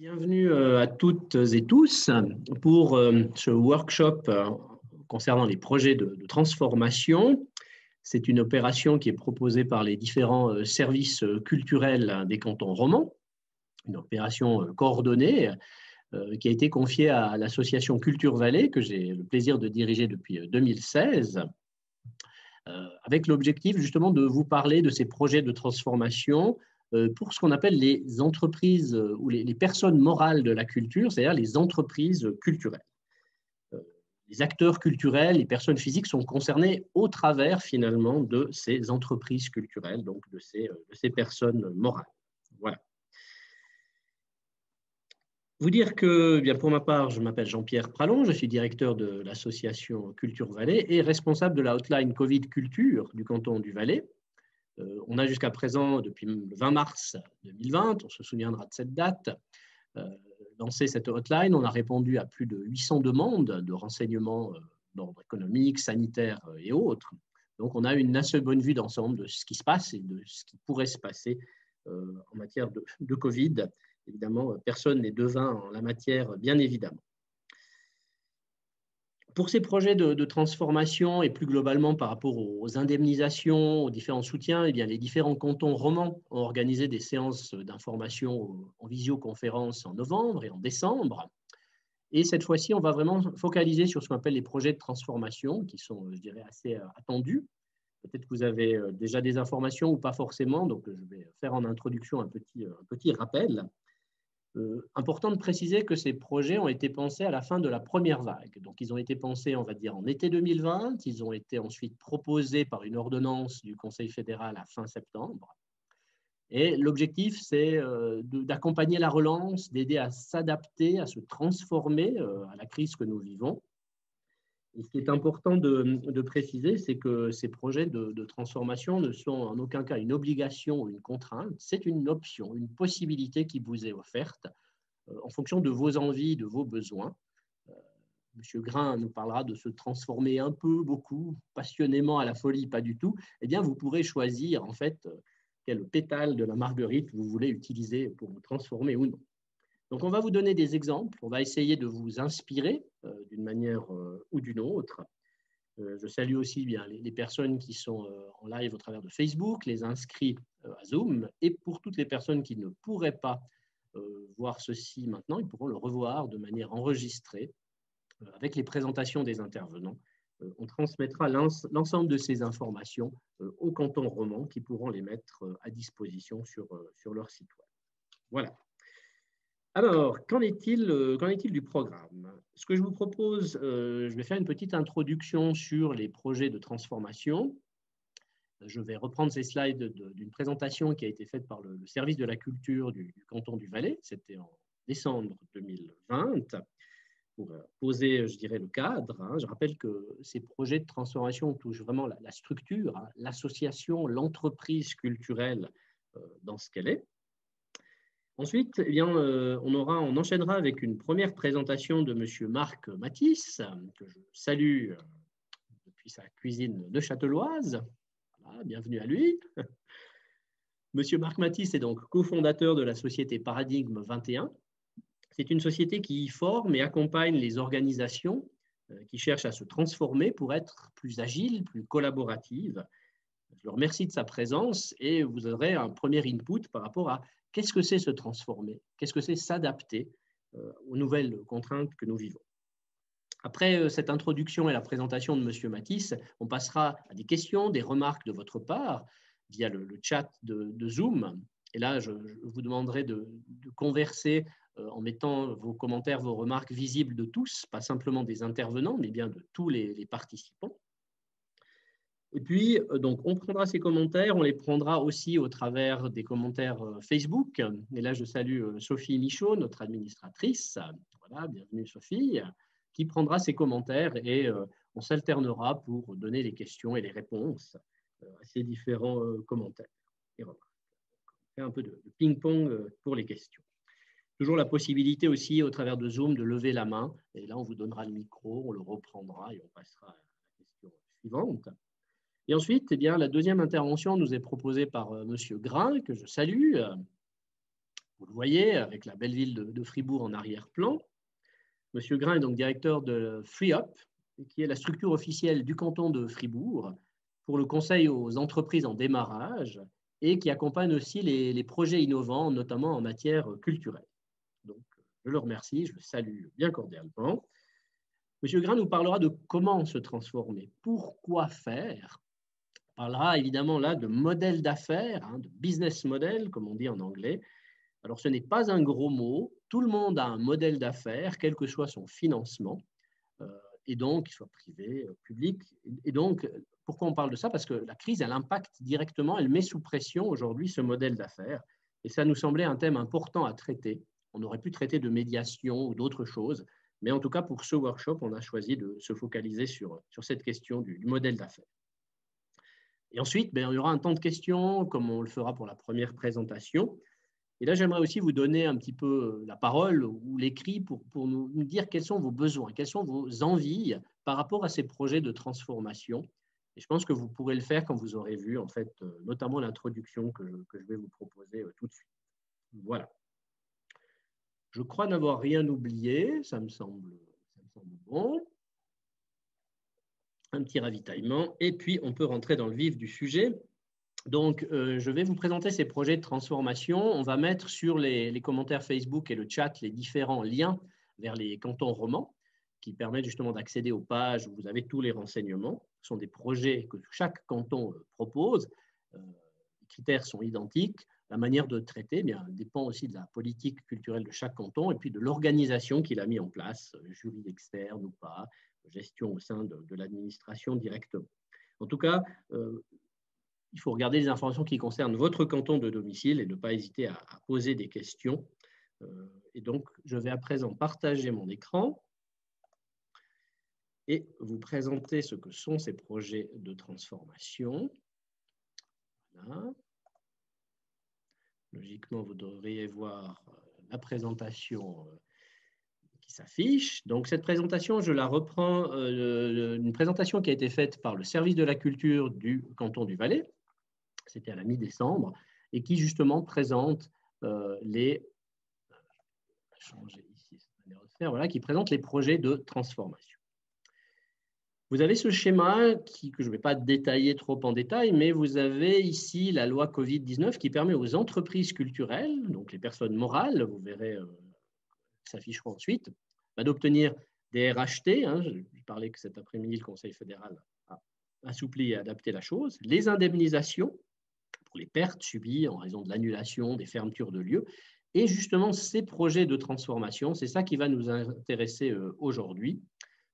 Bienvenue à toutes et tous pour ce workshop concernant les projets de transformation. C'est une opération qui est proposée par les différents services culturels des cantons romans, une opération coordonnée qui a été confiée à l'association Culture Vallée, que j'ai le plaisir de diriger depuis 2016, avec l'objectif justement de vous parler de ces projets de transformation pour ce qu'on appelle les entreprises ou les personnes morales de la culture, c'est-à-dire les entreprises culturelles. Les acteurs culturels, les personnes physiques sont concernés au travers finalement de ces entreprises culturelles, donc de ces personnes morales. Voilà. Vous dire que, bien pour ma part, je m'appelle Jean-Pierre Pralon, je suis directeur de l'association Culture Vallée et responsable de la hotline Covid Culture du canton du Valais. On a jusqu'à présent, depuis le 20 mars 2020, on se souviendra de cette date, lancé cette hotline. On a répondu à plus de 800 demandes de renseignements d'ordre économique, sanitaire et autres. Donc, on a une assez bonne vue d'ensemble de ce qui se passe et de ce qui pourrait se passer en matière de Covid. Évidemment, personne n'est devin en la matière, bien évidemment. Pour ces projets de transformation et plus globalement par rapport aux indemnisations, aux différents soutiens, eh bien, les différents cantons romans ont organisé des séances d'information en visioconférence en novembre et en décembre. Et cette fois-ci, on va vraiment focaliser sur ce qu'on appelle les projets de transformation qui sont, je dirais, assez attendus. Peut-être que vous avez déjà des informations ou pas forcément, donc je vais faire en introduction un petit rappel. Important de préciser que ces projets ont été pensés à la fin de la première vague. Donc, ils ont été pensés, on va dire, en été 2020. Ils ont été ensuite proposés par une ordonnance du Conseil fédéral à fin septembre. Et l'objectif, c'est d'accompagner la relance, d'aider à s'adapter, à se transformer à la crise que nous vivons. Et ce qui est important de préciser, c'est que ces projets de transformation ne sont en aucun cas une obligation ou une contrainte, c'est une option, une possibilité qui vous est offerte en fonction de vos envies, de vos besoins. Monsieur Grain nous parlera de se transformer un peu, beaucoup, passionnément à la folie, pas du tout. Eh bien, vous pourrez choisir en fait quel pétale de la marguerite vous voulez utiliser pour vous transformer ou non. Donc, on va vous donner des exemples, on va essayer de vous inspirer d'une manière ou d'une autre. Je salue aussi bien les personnes qui sont en live au travers de Facebook, les inscrits à Zoom, et pour toutes les personnes qui ne pourraient pas voir ceci maintenant, ils pourront le revoir de manière enregistrée avec les présentations des intervenants. On transmettra l'ensemble de ces informations aux cantons romans qui pourront les mettre à disposition sur leur site web. Voilà. Alors, qu'en est-il du programme? Ce que je vous propose, je vais faire une petite introduction sur les projets de transformation. Je vais reprendre ces slides d'une présentation qui a été faite par le service de la culture du canton du Valais. C'était en décembre 2020 pour poser, je dirais, le cadre. Je rappelle que ces projets de transformation touchent vraiment la structure, l'association, l'entreprise culturelle dans ce qu'elle est. Ensuite, eh bien, on enchaînera avec une première présentation de M. Marc Matisse, que je salue depuis sa cuisine de Châteloise. Voilà, bienvenue à lui. M. Marc Matisse est donc cofondateur de la société Paradigme 21. C'est une société qui forme et accompagne les organisations qui cherchent à se transformer pour être plus agiles, plus collaboratives. Je le remercie de sa présence et vous aurez un premier input par rapport à qu'est-ce que c'est se transformer, qu'est-ce que c'est s'adapter aux nouvelles contraintes que nous vivons. Après cette introduction et la présentation de M. Matisse, on passera à des questions, des remarques de votre part via le chat de Zoom. Et là, je vous demanderai de converser en mettant vos commentaires, vos remarques visibles de tous, pas simplement des intervenants, mais bien de tous les participants. Et puis, donc, on prendra ces commentaires, on les prendra aussi au travers des commentaires Facebook. Et là, je salue Sophie Michaud, notre administratrice. Voilà, bienvenue Sophie, qui prendra ces commentaires et on s'alternera pour donner les questions et les réponses à ces différents commentaires et remarques. On fait un peu de ping-pong pour les questions. Toujours la possibilité aussi, au travers de Zoom, de lever la main. Et là, on vous donnera le micro, on le reprendra et on passera à la question suivante. Et ensuite, eh bien, la deuxième intervention nous est proposée par M. Grain, que je salue, Vous le voyez, avec la belle ville de Fribourg en arrière-plan. Monsieur Grain est donc directeur de FreeUp, qui est la structure officielle du canton de Fribourg pour le conseil aux entreprises en démarrage et qui accompagne aussi les projets innovants, notamment en matière culturelle. Donc, je le remercie, je le salue bien cordialement. Monsieur Grain nous parlera de comment se transformer, pourquoi faire. On parlera évidemment là de modèle d'affaires, de business model, comme on dit en anglais. Alors, ce n'est pas un gros mot. Tout le monde a un modèle d'affaires, quel que soit son financement, et donc, qu'il soit privé, public. Et donc, pourquoi on parle de ça? Parce que la crise, elle impacte directement, elle met sous pression aujourd'hui ce modèle d'affaires. Et ça nous semblait un thème important à traiter. On aurait pu traiter de médiation ou d'autres choses. Mais en tout cas, pour ce workshop, on a choisi de se focaliser sur cette question du modèle d'affaires. Et ensuite, il y aura un temps de questions, comme on le fera pour la première présentation. Et là, j'aimerais aussi vous donner un petit peu la parole ou l'écrit pour nous dire quels sont vos besoins, quelles sont vos envies par rapport à ces projets de transformation. Et je pense que vous pourrez le faire quand vous aurez vu, en fait, notamment l'introduction que je vais vous proposer tout de suite. Voilà. Je crois n'avoir rien oublié, ça me semble bon. Un petit ravitaillement, et puis on peut rentrer dans le vif du sujet. Donc, je vais vous présenter ces projets de transformation. On va mettre sur les commentaires Facebook et le chat les différents liens vers les cantons romans qui permettent justement d'accéder aux pages où vous avez tous les renseignements. Ce sont des projets que chaque canton propose. Les critères sont identiques. La manière de traiter dépend aussi de la politique culturelle de chaque canton et puis de l'organisation qu'il a mis en place, jury externe ou pas, gestion au sein de l'administration directement. En tout cas, il faut regarder les informations qui concernent votre canton de domicile et ne pas hésiter à poser des questions. Et donc, je vais à présent partager mon écran et vous présenter ce que sont ces projets de transformation. Voilà. Logiquement, vous devriez voir la présentation qui s'affiche. Donc, cette présentation, je la reprends, une présentation qui a été faite par le service de la culture du canton du Valais. C'était à la mi-décembre, et qui justement présente qui présente les projets de transformation. Vous avez ce schéma que je ne vais pas détailler trop en détail, mais vous avez ici la loi Covid-19 qui permet aux entreprises culturelles, donc les personnes morales, vous verrez, s'afficheront ensuite, d'obtenir des RHT. Je parlais que cet après-midi, le Conseil fédéral a assoupli et adapté la chose. Les indemnisations pour les pertes subies en raison de l'annulation, des fermetures de lieux. Et justement, ces projets de transformation, c'est ça qui va nous intéresser aujourd'hui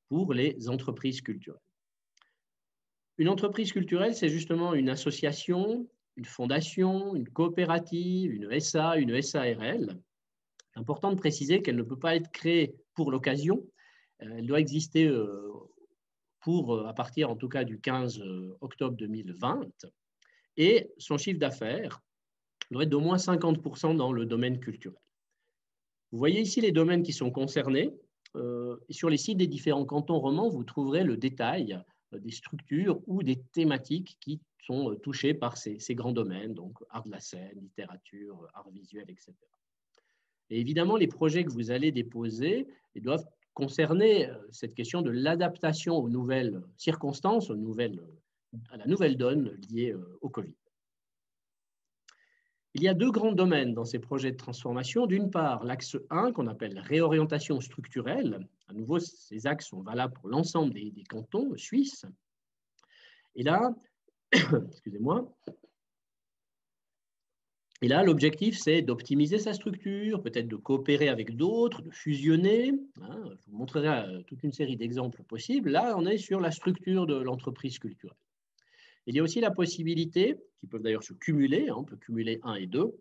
pour les entreprises culturelles. Une entreprise culturelle, c'est justement une association, une fondation, une coopérative, une SA, une SARL. C'est important de préciser qu'elle ne peut pas être créée pour l'occasion. Elle doit exister à partir en tout cas du 15 octobre 2020. Et son chiffre d'affaires doit être d'au moins 50% dans le domaine culturel. Vous voyez ici les domaines qui sont concernés. Et sur les sites des différents cantons romans, vous trouverez le détail des structures ou des thématiques qui sont touchées par ces grands domaines, donc art de la scène, littérature, art visuel, etc. Et évidemment, les projets que vous allez déposer doivent concerner cette question de l'adaptation aux nouvelles circonstances, à la nouvelle donne liée au Covid. Il y a deux grands domaines dans ces projets de transformation. D'une part, l'axe 1, qu'on appelle réorientation structurelle. À nouveau, ces axes sont valables pour l'ensemble des cantons suisses. Et là, excusez-moi, et là, l'objectif, c'est d'optimiser sa structure, peut-être de coopérer avec d'autres, de fusionner. Je vous montrerai toute une série d'exemples possibles. Là, on est sur la structure de l'entreprise culturelle. Il y a aussi la possibilité, qui peuvent d'ailleurs se cumuler, on peut cumuler 1 et 2,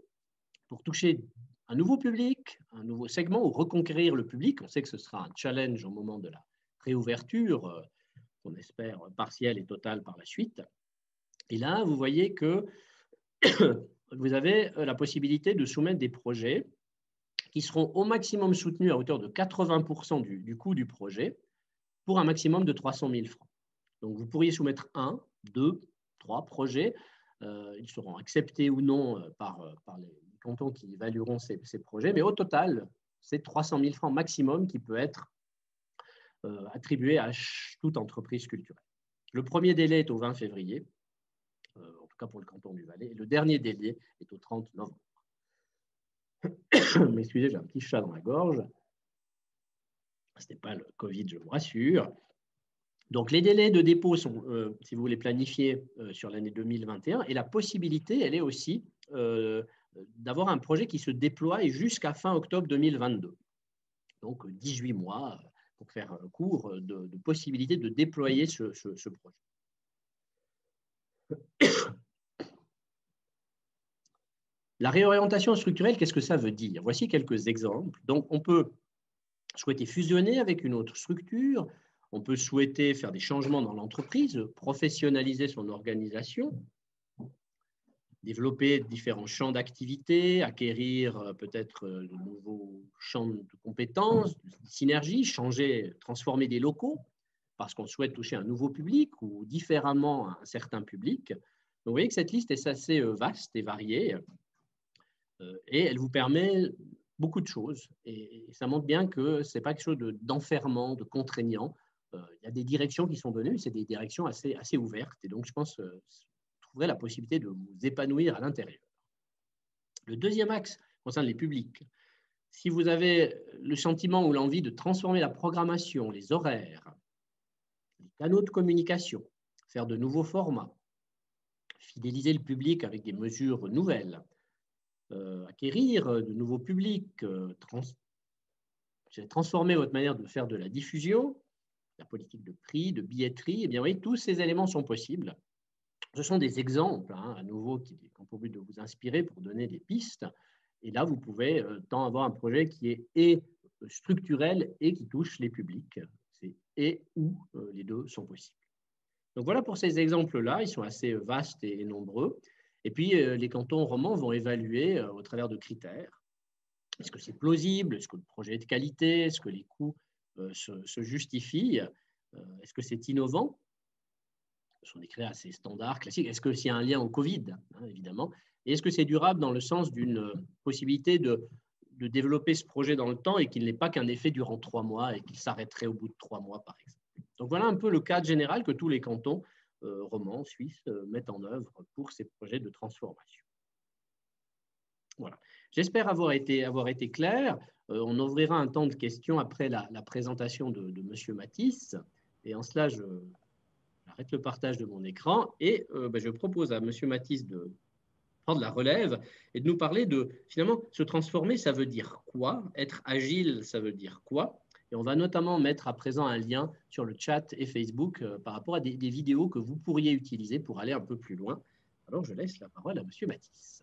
pour toucher un nouveau public, un nouveau segment, ou reconquérir le public. On sait que ce sera un challenge au moment de la réouverture, qu'on espère partielle et totale par la suite. Et là, vous voyez que vous avez la possibilité de soumettre des projets qui seront au maximum soutenus à hauteur de 80% du coût du projet pour un maximum de 300 000 francs. Donc, vous pourriez soumettre 1, 2, 3 projets. Ils seront acceptés ou non par les cantons qui évalueront ces projets, mais au total, c'est 300 000 francs maximum qui peut être attribué à toute entreprise culturelle. Le premier délai est au 20 février, en tout cas pour le canton du Valais, et le dernier délai est au 30 novembre. M'excusez, j'ai un petit chat dans la gorge. Ce n'est pas le Covid, je vous rassure. Donc, les délais de dépôt sont, si vous voulez planifier sur l'année 2021, et la possibilité, elle est aussi d'avoir un projet qui se déploie jusqu'à fin octobre 2022. Donc, 18 mois pour faire court de possibilité de déployer ce projet. La réorientation structurelle, qu'est-ce que ça veut dire? Voici quelques exemples. Donc, on peut souhaiter fusionner avec une autre structure, on peut souhaiter faire des changements dans l'entreprise, professionnaliser son organisation, développer différents champs d'activité, acquérir peut-être de nouveaux champs de compétences, de synergie, changer, transformer des locaux parce qu'on souhaite toucher un nouveau public ou différemment un certain public. Donc, vous voyez que cette liste est assez vaste et variée et elle vous permet beaucoup de choses. Et ça montre bien que ce n'est pas quelque chose d'enfermant, de contraignant. Il y a des directions qui sont données, c'est des directions assez ouvertes. Et donc, je pense que vous trouverez la possibilité de vous épanouir à l'intérieur. Le deuxième axe concerne les publics. Si vous avez le sentiment ou l'envie de transformer la programmation, les horaires, les canaux de communication, faire de nouveaux formats, fidéliser le public avec des mesures nouvelles, acquérir de nouveaux publics, transformer votre manière de faire de la diffusion, la politique de prix, de billetterie, eh bien oui, tous ces éléments sont possibles. Ce sont des exemples, à nouveau, qui ont pour but de vous inspirer pour donner des pistes. Et là, vous pouvez tant avoir un projet qui est et structurel et qui touche les publics. C'est et ou les deux sont possibles. Donc voilà pour ces exemples-là, ils sont assez vastes et nombreux. Et puis, les cantons romans vont évaluer au travers de critères. Est-ce que c'est plausible? Est-ce que le projet est de qualité? Est-ce que les coûts se justifient? Est-ce que c'est innovant? Ce sont des critères assez standards, classiques. Est-ce qu'il y a un lien au Covid, évidemment? Et est-ce que c'est durable dans le sens d'une possibilité de développer ce projet dans le temps et qu'il n'ait pas qu'un effet durant 3 mois et qu'il s'arrêterait au bout de 3 mois, par exemple? Donc, voilà un peu le cadre général que tous les cantons romans, suisses, mettent en œuvre pour ces projets de transformation. Voilà. J'espère avoir été clair. On ouvrira un temps de questions après la présentation de M. Matisse. Et en cela, j'arrête le partage de mon écran et je propose à M. Matisse de prendre la relève et de nous parler de, finalement, se transformer, ça veut dire quoi? Être agile, ça veut dire quoi? Et on va notamment mettre à présent un lien sur le chat et Facebook par rapport à des vidéos que vous pourriez utiliser pour aller un peu plus loin. Alors, je laisse la parole à M. Matisse.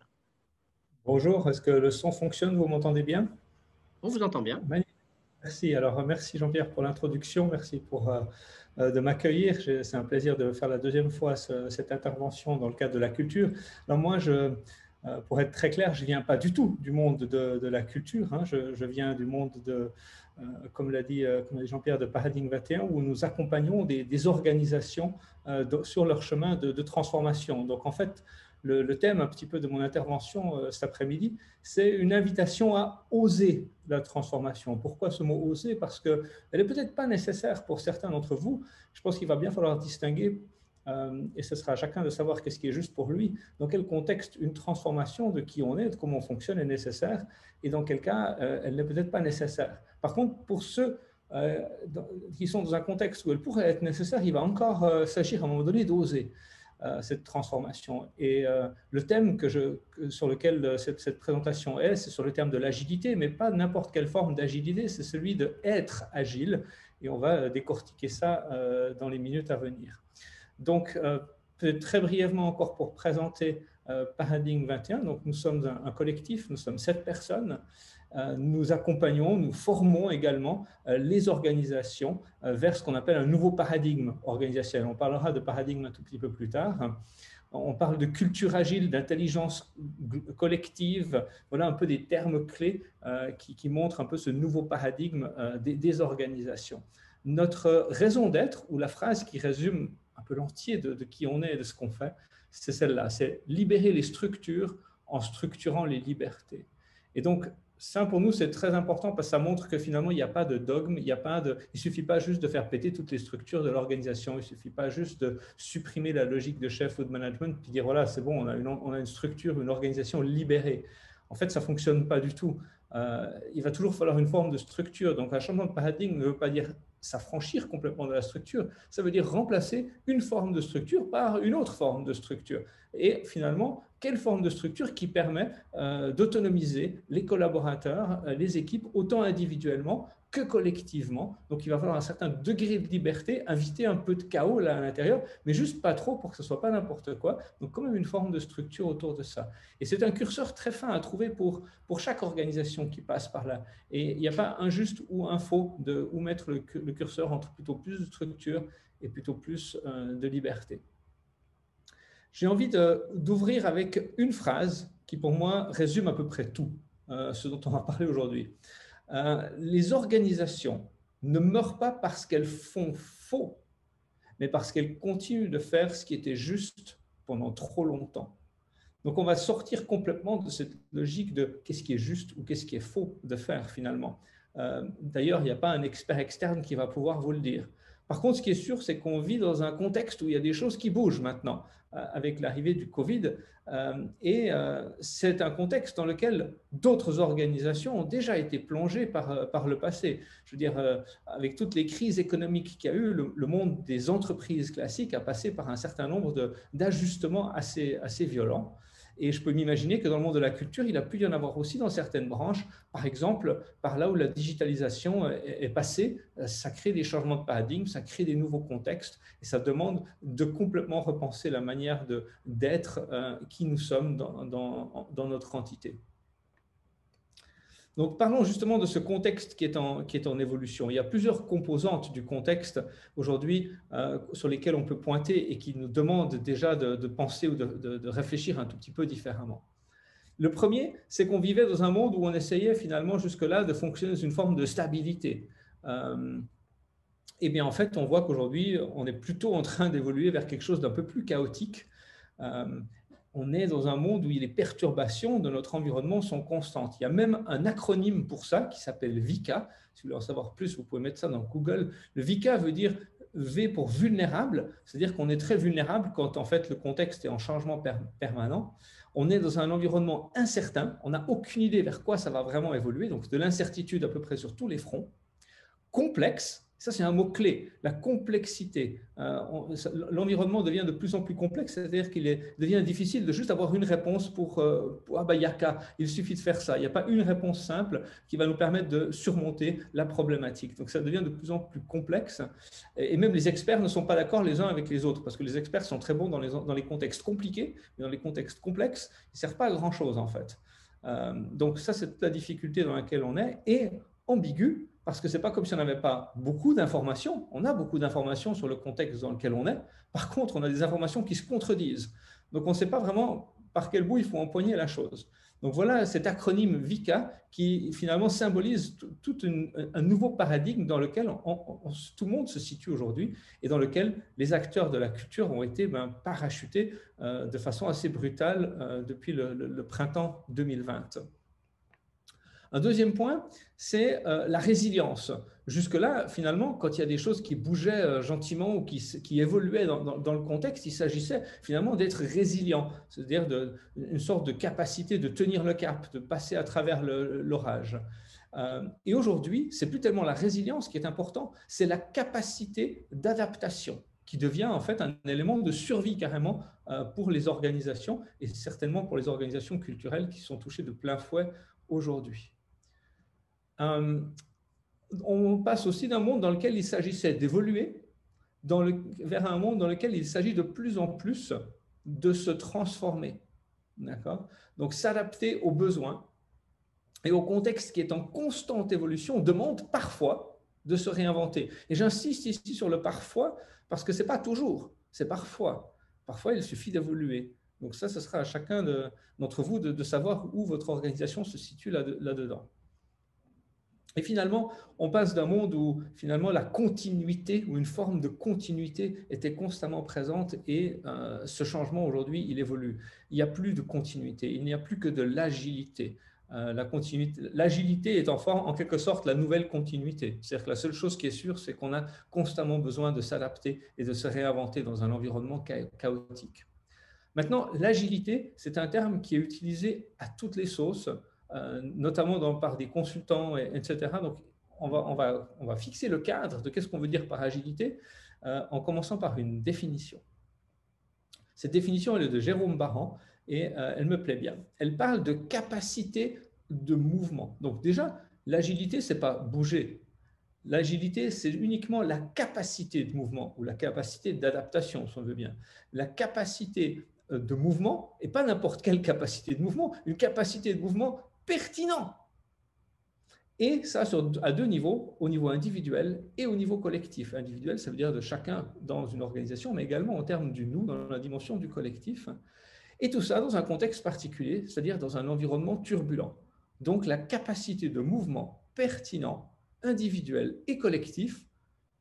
Bonjour, est-ce que le son fonctionne? Vous m'entendez bien? On vous entend bien. Merci. Alors, merci Jean-Pierre pour l'introduction. Merci de m'accueillir. C'est un plaisir de faire la deuxième fois cette intervention dans le cadre de la culture. Alors moi, pour être très clair, je ne viens pas du tout du monde de la culture. Je viens du monde comme l'a dit Jean-Pierre, de Paradigme 21, où nous accompagnons des organisations sur leur chemin de transformation. Donc, en fait, le thème un petit peu de mon intervention cet après-midi, c'est une invitation à oser la transformation. Pourquoi ce mot « oser » ? Parce qu'elle n'est peut-être pas nécessaire pour certains d'entre vous. Je pense qu'il va bien falloir distinguer, et ce sera à chacun de savoir qu'est-ce qui est juste pour lui, dans quel contexte une transformation de qui on est, de comment on fonctionne est nécessaire, et dans quel cas elle n'est peut-être pas nécessaire. Par contre, pour ceux qui sont dans un contexte où elle pourrait être nécessaire, il va encore s'agir à un moment donné d'oser cette transformation. Et le thème sur lequel cette présentation est, c'est sur le terme de l'agilité, mais pas n'importe quelle forme d'agilité, c'est celui d'être agile. Et on va décortiquer ça dans les minutes à venir. Donc, peut-être très brièvement encore pour présenter Paradigme 21. Donc, nous sommes un collectif, nous sommes 7 personnes. Nous accompagnons, nous formons également les organisations vers ce qu'on appelle un nouveau paradigme organisationnel. On parlera de paradigme un tout petit peu plus tard. On parle de culture agile, d'intelligence collective. Voilà un peu des termes clés qui montrent un peu ce nouveau paradigme des organisations. Notre raison d'être, ou la phrase qui résume un peu l'entier de qui on est et de ce qu'on fait, c'est celle-là, c'est libérer les structures en structurant les libertés. Et donc, ça, pour nous, c'est très important parce que ça montre que finalement, il n'y a pas de dogme, il ne suffit pas juste de faire péter toutes les structures de l'organisation, il ne suffit pas juste de supprimer la logique de chef ou de management puis dire, voilà, c'est bon, on a une structure, une organisation libérée. En fait, ça ne fonctionne pas du tout. Il va toujours falloir une forme de structure. Donc, un changement de paradigme ne veut pas dire s'affranchir complètement de la structure, ça veut dire remplacer une forme de structure par une autre forme de structure. Et finalement, quelle forme de structure qui permet d'autonomiser les collaborateurs, les équipes, autant individuellement que collectivement. Donc, il va falloir un certain degré de liberté, inviter un peu de chaos là à l'intérieur, mais juste pas trop pour que ce ne soit pas n'importe quoi. Donc, quand même une forme de structure autour de ça. Et c'est un curseur très fin à trouver pour chaque organisation qui passe par là. Et il n'y a pas un juste ou un faux de où mettre le curseur entre plutôt plus de structure et plutôt plus de liberté. J'ai envie d'ouvrir avec une phrase qui, pour moi, résume à peu près tout ce dont on va parler aujourd'hui. Les organisations ne meurent pas parce qu'elles font faux, mais parce qu'elles continuent de faire ce qui était juste pendant trop longtemps. Donc, on va sortir complètement de cette logique de qu'est-ce qui est juste ou qu'est-ce qui est faux de faire finalement. D'ailleurs, il n'y a pas un expert externe qui va pouvoir vous le dire. Par contre, ce qui est sûr, c'est qu'on vit dans un contexte où il y a des choses qui bougent maintenant avec l'arrivée du Covid. Et c'est un contexte dans lequel d'autres organisations ont déjà été plongées par le passé. Je veux dire, avec toutes les crises économiques qu'il y a eu, le monde des entreprises classiques a passé par un certain nombre d'ajustements assez violents. Et je peux m'imaginer que dans le monde de la culture, il a pu y en avoir aussi dans certaines branches. Par exemple, par là où la digitalisation est passée, ça crée des changements de paradigme, ça crée des nouveaux contextes et ça demande de complètement repenser la manière d'être qui nous sommes dans notre entité. Donc, parlons justement de ce contexte qui est en évolution. Il y a plusieurs composantes du contexte aujourd'hui sur lesquelles on peut pointer et qui nous demandent déjà de penser ou de réfléchir un tout petit peu différemment. Le premier, c'est qu'on vivait dans un monde où on essayait finalement jusque-là de fonctionner dans une forme de stabilité. Et bien en fait, on voit qu'aujourd'hui, on est plutôt en train d'évoluer vers quelque chose d'un peu plus chaotique. On est dans un monde où les perturbations de notre environnement sont constantes. Il y a même un acronyme pour ça qui s'appelle VICA. Si vous voulez en savoir plus, vous pouvez mettre ça dans Google. Le VICA veut dire V pour vulnérable, c'est-à-dire qu'on est très vulnérable quand en fait le contexte est en changement permanent. On est dans un environnement incertain, on n'a aucune idée vers quoi ça va vraiment évoluer, donc de l'incertitude à peu près sur tous les fronts. Complexe, ça c'est un mot-clé, la complexité. L'environnement devient de plus en plus complexe, c'est-à-dire qu'il devient difficile de juste avoir une réponse pour ah bah, yaka, il suffit de faire ça. Il n'y a pas une réponse simple qui va nous permettre de surmonter la problématique. Donc ça devient de plus en plus complexe et même les experts ne sont pas d'accord les uns avec les autres parce que les experts sont très bons dans les contextes compliqués, mais dans les contextes complexes, ils ne servent pas à grand-chose en fait. Donc ça c'est toute la difficulté dans laquelle on est et ambigu, parce que ce n'est pas comme si on n'avait pas beaucoup d'informations. On a beaucoup d'informations sur le contexte dans lequel on est. Par contre, on a des informations qui se contredisent. Donc, on ne sait pas vraiment par quel bout il faut empoigner la chose. Donc, voilà cet acronyme VICA qui finalement symbolise tout un nouveau paradigme dans lequel tout le monde se situe aujourd'hui et dans lequel les acteurs de la culture ont été parachutés de façon assez brutale depuis le printemps 2020. Un deuxième point, c'est la résilience. Jusque-là, finalement, quand il y a des choses qui bougeaient gentiment ou qui évoluaient dans le contexte, il s'agissait finalement d'être résilient, c'est-à-dire une sorte de capacité de tenir le cap, de passer à travers l'orage. Et aujourd'hui, ce n'est plus tellement la résilience qui est important, c'est la capacité d'adaptation qui devient en fait un élément de survie carrément pour les organisations et certainement pour les organisations culturelles qui sont touchées de plein fouet aujourd'hui. On passe aussi d'un monde dans lequel il s'agissait d'évoluer vers un monde dans lequel il s'agit de plus en plus de se transformer. D'accord ? Donc, s'adapter aux besoins et au contexte qui est en constante évolution demande parfois de se réinventer. Et j'insiste ici sur le parfois parce que ce n'est pas toujours, c'est parfois. Parfois, il suffit d'évoluer. Donc ça, ce sera à chacun d'entre vous de savoir où votre organisation se situe là-dedans. Et finalement, on passe d'un monde où finalement la continuité ou une forme de continuité était constamment présente et ce changement aujourd'hui, il évolue. Il n'y a plus de continuité, il n'y a plus que de l'agilité. L'agilité est en quelque sorte la nouvelle continuité. C'est-à-dire que la seule chose qui est sûre, c'est qu'on a constamment besoin de s'adapter et de se réinventer dans un environnement chaotique. Maintenant, l'agilité, c'est un terme qui est utilisé à toutes les sauces, notamment par des consultants, etc. Donc, on va fixer le cadre de qu'est-ce qu'on veut dire par agilité en commençant par une définition. Cette définition, elle est de Jérôme Barran et elle me plaît bien. Elle parle de capacité de mouvement. Donc déjà, l'agilité, ce n'est pas bouger. L'agilité, c'est uniquement la capacité de mouvement ou la capacité d'adaptation, si on veut bien. La capacité de mouvement, et pas n'importe quelle capacité de mouvement, une capacité de mouvement pertinent. Et ça à deux niveaux, au niveau individuel et au niveau collectif. Individuel, ça veut dire de chacun dans une organisation, mais également en termes du nous, dans la dimension du collectif. Et tout ça dans un contexte particulier, c'est-à-dire dans un environnement turbulent. Donc la capacité de mouvement pertinent, individuel et collectif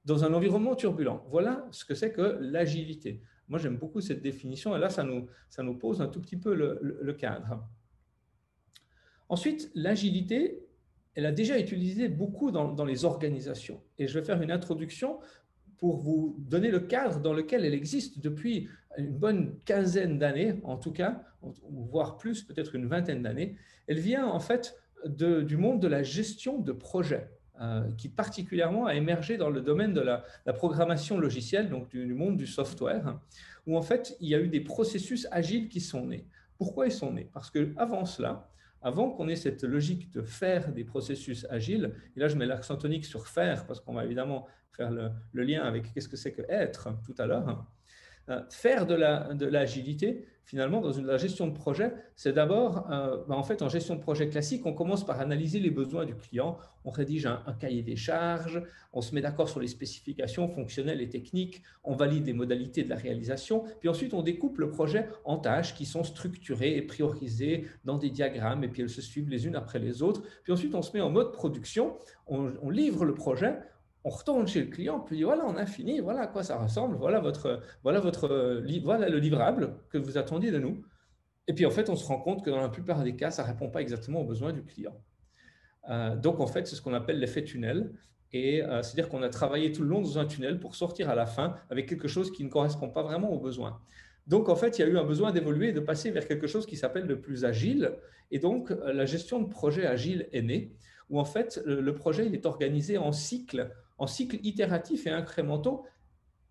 dans un environnement turbulent. Voilà ce que c'est que l'agilité. Moi, j'aime beaucoup cette définition et là, ça nous pose un tout petit peu le cadre. Ensuite, l'agilité, elle a déjà été utilisée beaucoup dans les organisations. Et je vais faire une introduction pour vous donner le cadre dans lequel elle existe depuis une bonne quinzaine d'années, en tout cas, voire plus, peut-être une vingtaine d'années. Elle vient en fait du monde de la gestion de projets, qui particulièrement a émergé dans le domaine de la programmation logicielle, donc du monde du software, où en fait, il y a eu des processus agiles qui sont nés. Pourquoi ils sont nés? Parce qu'avant cela, avant qu'on ait cette logique de faire des processus agiles, et là je mets l'accent tonique sur faire, parce qu'on va évidemment faire le lien avec qu'est-ce que c'est que être tout à l'heure. Faire de l'agilité, finalement, dans la gestion de projet, c'est d'abord, en fait, en gestion de projet classique, on commence par analyser les besoins du client, on rédige un cahier des charges, on se met d'accord sur les spécifications fonctionnelles et techniques, on valide les modalités de la réalisation, puis ensuite on découpe le projet en tâches qui sont structurées et priorisées dans des diagrammes, et puis elles se suivent les unes après les autres, puis ensuite on se met en mode production, on livre le projet, on retourne chez le client, puis voilà, on a fini, voilà à quoi ça ressemble, voilà le livrable que vous attendiez de nous. Et puis en fait, on se rend compte que dans la plupart des cas, ça ne répond pas exactement aux besoins du client. Donc en fait, c'est ce qu'on appelle l'effet tunnel. Et c'est-à-dire qu'on a travaillé tout le long dans un tunnel pour sortir à la fin avec quelque chose qui ne correspond pas vraiment aux besoins. Donc en fait, il y a eu un besoin d'évoluer et de passer vers quelque chose qui s'appelle le plus agile. Et donc la gestion de projet agile est née, où en fait, le projet il est organisé en cycles itératifs et incrémentaux.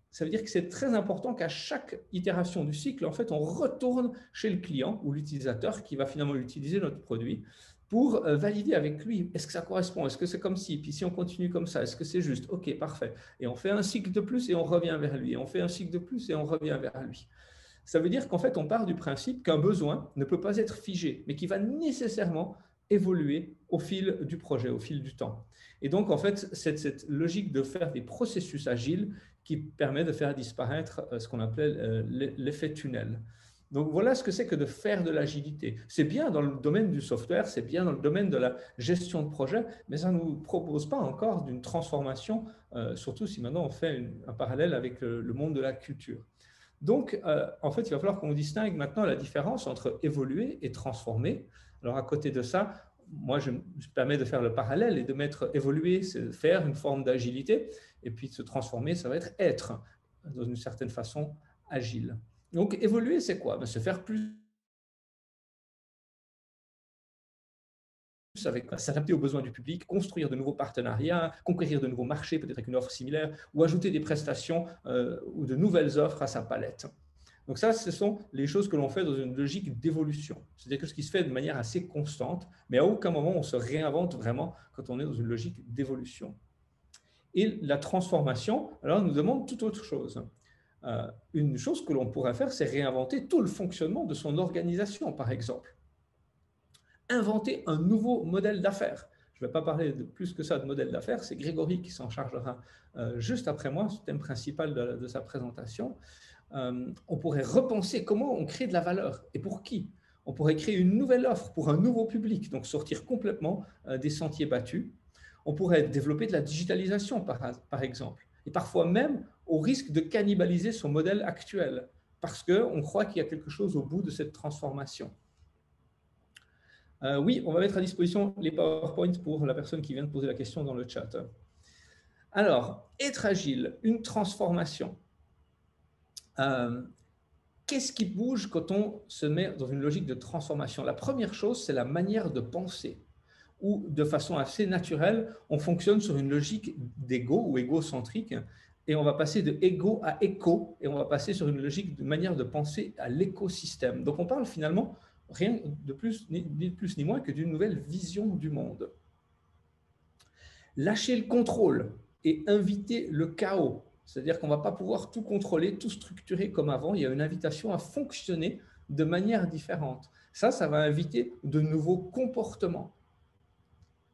Ça veut dire que c'est très important qu'à chaque itération du cycle, en fait, on retourne chez le client ou l'utilisateur qui va finalement utiliser notre produit pour valider avec lui, est-ce que ça correspond, est-ce que c'est comme ci, puis si on continue comme ça, est-ce que c'est juste? Ok, parfait. Et on fait un cycle de plus et on revient vers lui. Et on fait un cycle de plus et on revient vers lui. Ça veut dire qu'en fait, on part du principe qu'un besoin ne peut pas être figé, mais qui va nécessairement évoluer au fil du projet, au fil du temps. Et donc, en fait, cette logique de faire des processus agiles qui permet de faire disparaître ce qu'on appelle l'effet tunnel. Donc, voilà ce que c'est que de faire de l'agilité. C'est bien dans le domaine du software, c'est bien dans le domaine de la gestion de projet, mais ça ne nous propose pas encore d'une transformation, surtout si maintenant on fait un parallèle avec le monde de la culture. Donc, en fait, il va falloir qu'on distingue maintenant la différence entre évoluer et transformer. Alors, à côté de ça, moi, je me permets de faire le parallèle et de mettre évoluer, c'est faire une forme d'agilité, et puis se transformer, ça va être, dans une certaine façon, agile. Donc, évoluer, c'est quoi? Ben, se faire plus avec s'adapter aux besoins du public, construire de nouveaux partenariats, conquérir de nouveaux marchés, peut-être avec une offre similaire, ou ajouter des prestations ou de nouvelles offres à sa palette. Donc ça, ce sont les choses que l'on fait dans une logique d'évolution. C'est quelque chose qui se fait de manière assez constante, mais à aucun moment on se réinvente vraiment quand on est dans une logique d'évolution. Et la transformation, alors, nous demande tout autre chose. Une chose que l'on pourrait faire, c'est réinventer tout le fonctionnement de son organisation, par exemple. Inventer un nouveau modèle d'affaires. Je ne vais pas parler de plus que ça de modèle d'affaires, c'est Grégory qui s'en chargera juste après moi, ce thème principal de sa présentation. On pourrait repenser comment on crée de la valeur et pour qui. On pourrait créer une nouvelle offre pour un nouveau public, donc sortir complètement des sentiers battus. On pourrait développer de la digitalisation, par exemple, et parfois même au risque de cannibaliser son modèle actuel, parce qu'on croit qu'il y a quelque chose au bout de cette transformation. Oui, on va mettre à disposition les PowerPoints pour la personne qui vient de poser la question dans le chat. Alors, être agile, une transformation. Qu'est-ce qui bouge quand on se met dans une logique de transformation? La première chose, c'est la manière de penser, où de façon assez naturelle, on fonctionne sur une logique d'égo ou égocentrique, et on va passer de égo à éco, et on va passer sur une logique de manière de penser à l'écosystème. Donc on parle finalement rien de plus ni moins que d'une nouvelle vision du monde. Lâcher le contrôle et inviter le chaos, c'est-à-dire qu'on ne va pas pouvoir tout contrôler, tout structurer comme avant. Il y a une invitation à fonctionner de manière différente. Ça va inviter de nouveaux comportements,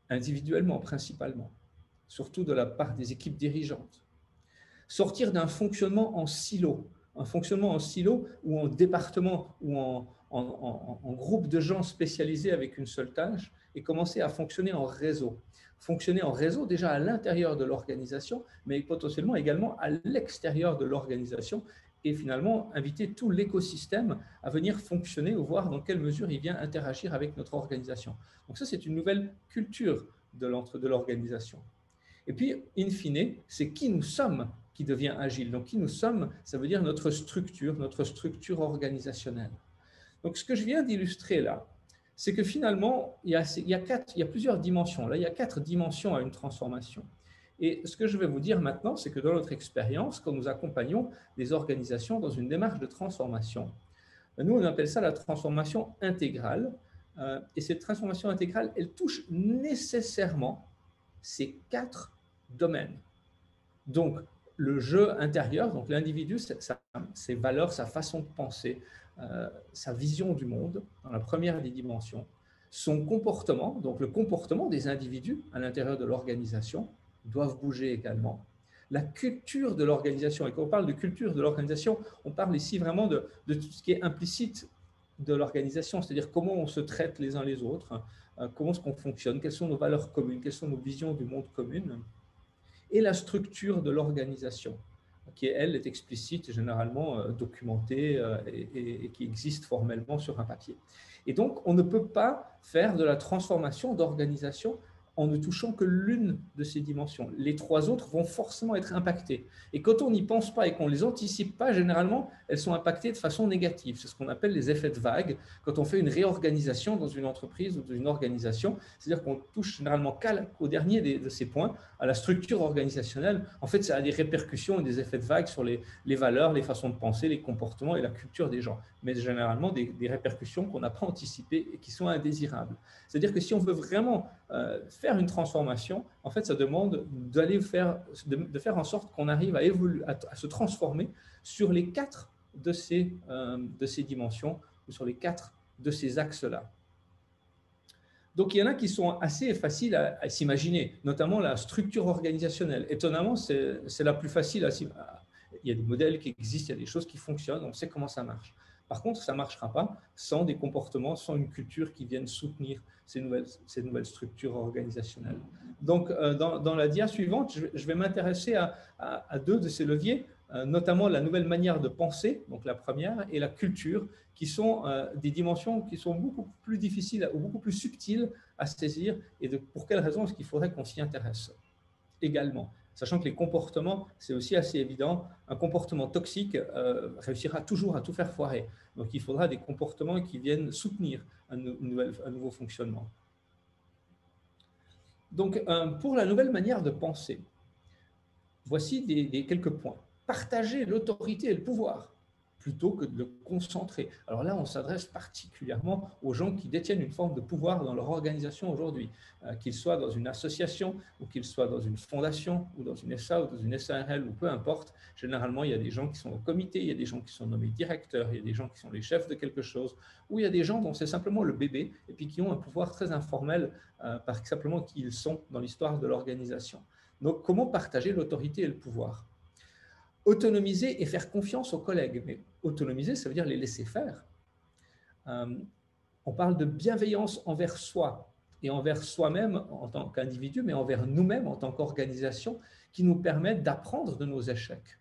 individuellement principalement, surtout de la part des équipes dirigeantes. Sortir d'un fonctionnement en silo, un fonctionnement en silo ou en département ou en groupe de gens spécialisés avec une seule tâche et commencer à fonctionner en réseau. Fonctionner en réseau déjà à l'intérieur de l'organisation, mais potentiellement également à l'extérieur de l'organisation et finalement inviter tout l'écosystème à venir fonctionner ou voir dans quelle mesure il vient interagir avec notre organisation. Donc ça, c'est une nouvelle culture de l'organisation. Et puis, in fine, c'est qui nous sommes qui devient agile. Donc, qui nous sommes, ça veut dire notre structure organisationnelle. Donc, ce que je viens d'illustrer là, c'est que finalement, il y a plusieurs dimensions. Là, il y a 4 dimensions à une transformation. Et ce que je vais vous dire maintenant, c'est que dans notre expérience, quand nous accompagnons des organisations dans une démarche de transformation, nous, on appelle ça la transformation intégrale. Et cette transformation intégrale, elle touche nécessairement ces 4 domaines. Donc, le jeu intérieur, donc l'individu, ses valeurs, sa façon de penser, sa vision du monde, dans la première des dimensions, son comportement, donc le comportement des individus à l'intérieur de l'organisation, doivent bouger également. La culture de l'organisation, et quand on parle de culture de l'organisation, on parle ici vraiment de tout ce qui est implicite de l'organisation, c'est-à-dire comment on se traite les uns les autres, comment est-ce qu'on fonctionne, quelles sont nos valeurs communes, quelles sont nos visions du monde communes, et la structure de l'organisation, qui, elle, est explicite, généralement documentée et qui existe formellement sur un papier. Et donc, on ne peut pas faire de la transformation d'organisation en ne touchant que l'une de ces dimensions. Les 3 autres vont forcément être impactées. Et quand on n'y pense pas et qu'on ne les anticipe pas, généralement, elles sont impactées de façon négative. C'est ce qu'on appelle les effets de vague quand on fait une réorganisation dans une entreprise ou dans une organisation. C'est-à-dire qu'on touche généralement qu'au dernier de ces points, à la structure organisationnelle. En fait, ça a des répercussions et des effets de vague sur les valeurs, les façons de penser, les comportements et la culture des gens. Mais généralement, des répercussions qu'on n'a pas anticipées et qui sont indésirables. C'est-à-dire que si on veut vraiment faire une transformation, en fait, ça demande de faire en sorte qu'on arrive à évoluer, à se transformer sur les 4 de ces dimensions ou sur les 4 de ces axes-là. Donc, il y en a qui sont assez faciles à s'imaginer, notamment la structure organisationnelle. Étonnamment, c'est la plus facile à s'imaginer. Il y a des modèles qui existent, il y a des choses qui fonctionnent, on sait comment ça marche. Par contre, ça ne marchera pas sans des comportements, sans une culture qui vienne soutenir ces nouvelles structures organisationnelles. Donc, dans la dia suivante, je vais m'intéresser à 2 de ces leviers, notamment la nouvelle manière de penser, donc la première, et la culture, qui sont des dimensions qui sont beaucoup plus difficiles ou beaucoup plus subtiles à saisir. Et pour quelles raisons est-ce qu'il faudrait qu'on s'y intéresse également? Sachant que les comportements, c'est aussi assez évident, un comportement toxique réussira toujours à tout faire foirer. Donc, il faudra des comportements qui viennent soutenir un nouveau fonctionnement. Donc, pour la nouvelle manière de penser, voici quelques points. Partager l'autorité et le pouvoir plutôt que de le concentrer. Alors là, on s'adresse particulièrement aux gens qui détiennent une forme de pouvoir dans leur organisation aujourd'hui, qu'ils soient dans une association ou qu'ils soient dans une fondation ou dans une SA ou dans une SARL ou peu importe. Généralement, il y a des gens qui sont au comité, il y a des gens qui sont nommés directeurs, il y a des gens qui sont les chefs de quelque chose, ou il y a des gens dont c'est simplement le bébé et puis qui ont un pouvoir très informel parce que simplement qui ils sont dans l'histoire de l'organisation. Donc, comment partager l'autorité et le pouvoir ? Autonomiser et faire confiance aux collègues. Mais autonomiser, ça veut dire les laisser faire. On parle de bienveillance envers soi. et envers soi-même en tant qu'individu, mais envers nous-mêmes en tant qu'organisation, qui nous permettent d'apprendre de nos échecs.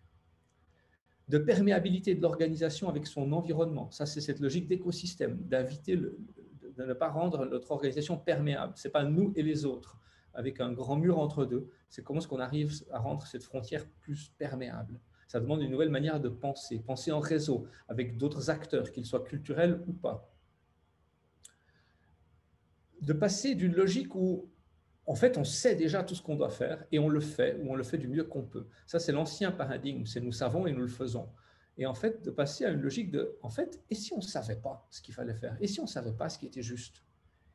De perméabilité de l'organisation avec son environnement. Ça, c'est cette logique d'écosystème, de ne pas rendre notre organisation perméable. Ce n'est pas nous et les autres, avec un grand mur entre deux. C'est comment est-ce qu'on arrive à rendre cette frontière plus perméable. Ça demande une nouvelle manière de penser, penser en réseau, avec d'autres acteurs, qu'ils soient culturels ou pas. De passer d'une logique où, en fait, on sait déjà tout ce qu'on doit faire et on le fait, ou on le fait du mieux qu'on peut. Ça, c'est l'ancien paradigme, c'est nous savons et nous le faisons. Et en fait, de passer à une logique de, en fait, et si on ne savait pas ce qu'il fallait faire? Et si on ne savait pas ce qui était juste?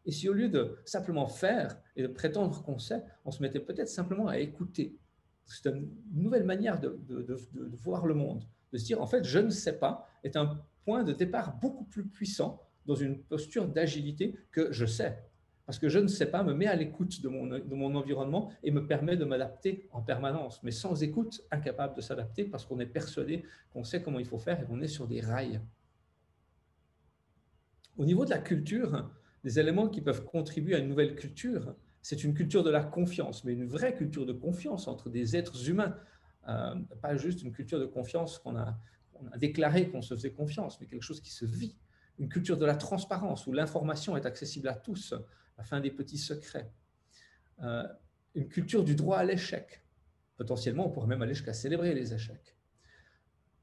Et si au lieu de simplement faire et de prétendre qu'on sait, on se mettait peut-être simplement à écouter? C'est une nouvelle manière de voir le monde, de se dire, en fait, je ne sais pas est un point de départ beaucoup plus puissant dans une posture d'agilité que je sais. Parce que je ne sais pas me met à l'écoute de mon environnement et me permet de m'adapter en permanence. Mais sans écoute, incapable de s'adapter parce qu'on est persuadé qu'on sait comment il faut faire et qu'on est sur des rails. Au niveau de la culture, des éléments qui peuvent contribuer à une nouvelle culture, c'est une culture de la confiance, mais une vraie culture de confiance entre des êtres humains. Pas juste une culture de confiance qu'on a déclaré qu'on se faisait confiance, mais quelque chose qui se vit. Une culture de la transparence où l'information est accessible à tous, la fin des petits secrets. Une culture du droit à l'échec. Potentiellement, on pourrait même aller jusqu'à célébrer les échecs.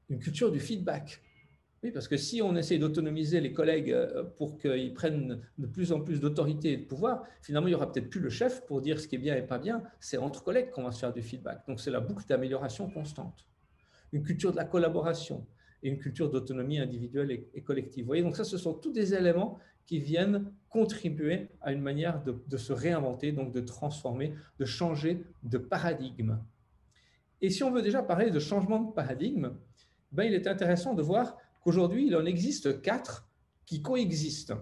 Une culture du feedback. Oui, parce que si on essaie d'autonomiser les collègues pour qu'ils prennent de plus en plus d'autorité et de pouvoir, finalement, il n'y aura peut-être plus le chef pour dire ce qui est bien et pas bien. C'est entre collègues qu'on va se faire du feedback. Donc, c'est la boucle d'amélioration constante. Une culture de la collaboration et une culture d'autonomie individuelle et collective. Vous voyez, donc ça, ce sont tous des éléments qui viennent contribuer à une manière de se réinventer, donc de transformer, de changer de paradigme. Et si on veut déjà parler de changement de paradigme, ben, il est intéressant de voir qu'aujourd'hui, il en existe 4 qui coexistent.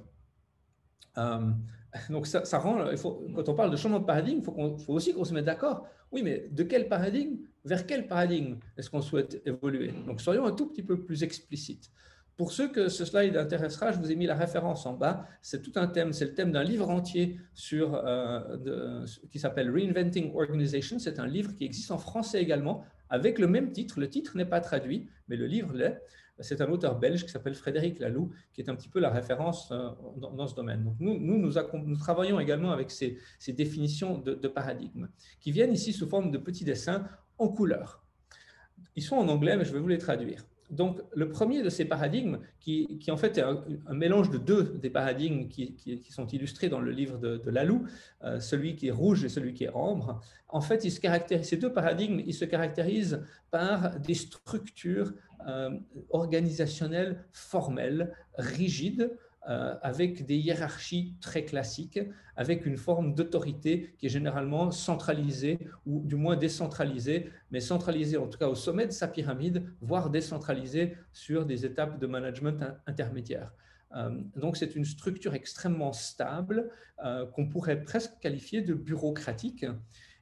Donc, ça rend, quand on parle de changement de paradigme, il faut aussi qu'on se mette d'accord. Oui, mais de quel paradigme vers quel paradigme est-ce qu'on souhaite évoluer? Donc, soyons un tout petit peu plus explicites. Pour ceux que ce slide intéressera, je vous ai mis la référence en bas. C'est tout un thème, c'est le thème d'un livre entier qui s'appelle Reinventing Organization. C'est un livre qui existe en français également, avec le même titre. Le titre n'est pas traduit, mais le livre l'est. C'est un auteur belge qui s'appelle Frédéric Laloux, qui est un petit peu la référence dans ce domaine. Donc nous travaillons également avec ces définitions de paradigmes, qui viennent ici sous forme de petits dessins en couleur. Ils sont en anglais, mais je vais vous les traduire. Donc, le premier de ces paradigmes, qui en fait est un mélange de deux des paradigmes qui sont illustrés dans le livre de Laloux, celui qui est rouge et celui qui est ambre, en fait, ces deux paradigmes, ils se caractérisent par des structures organisationnelles formelles, rigides, avec des hiérarchies très classiques, avec une forme d'autorité qui est généralement centralisée ou du moins décentralisée, mais centralisée en tout cas au sommet de sa pyramide, voire décentralisée sur des étapes de management intermédiaires. Donc c'est une structure extrêmement stable qu'on pourrait presque qualifier de bureaucratique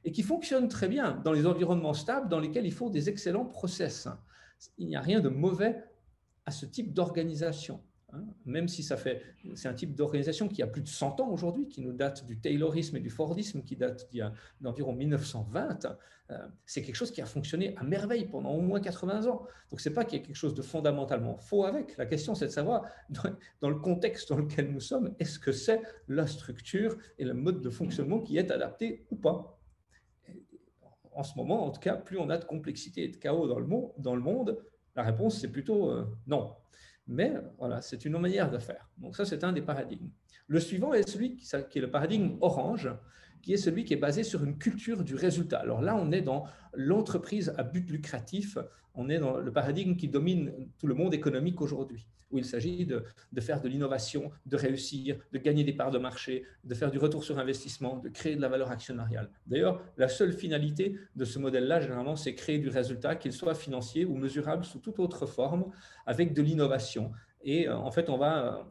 et qui fonctionne très bien dans les environnements stables dans lesquels il faut des excellents process. Il n'y a rien de mauvais à ce type d'organisation. Même si c'est un type d'organisation qui a plus de 100 ans aujourd'hui, qui nous date du Taylorisme et du Fordisme, qui date d'environ 1920, c'est quelque chose qui a fonctionné à merveille pendant au moins 80 ans. Donc, ce n'est pas qu'il y a quelque chose de fondamentalement faux avec. La question, c'est de savoir, dans le contexte dans lequel nous sommes, est-ce que c'est la structure et le mode de fonctionnement qui est adapté ou pas? En ce moment, en tout cas, plus on a de complexité et de chaos dans le monde, la réponse, c'est plutôt non. Mais voilà, c'est une manière de faire. Donc ça, c'est un des paradigmes. Le suivant est celui qui est le paradigme orange, qui est celui qui est basé sur une culture du résultat. Alors là, on est dans l'entreprise à but lucratif, on est dans le paradigme qui domine tout le monde économique aujourd'hui, où il s'agit de faire de l'innovation, de réussir, de gagner des parts de marché, de faire du retour sur investissement, de créer de la valeur actionnariale. D'ailleurs, la seule finalité de ce modèle-là, généralement, c'est créer du résultat, qu'il soit financier ou mesurable sous toute autre forme, avec de l'innovation. Et en fait, on va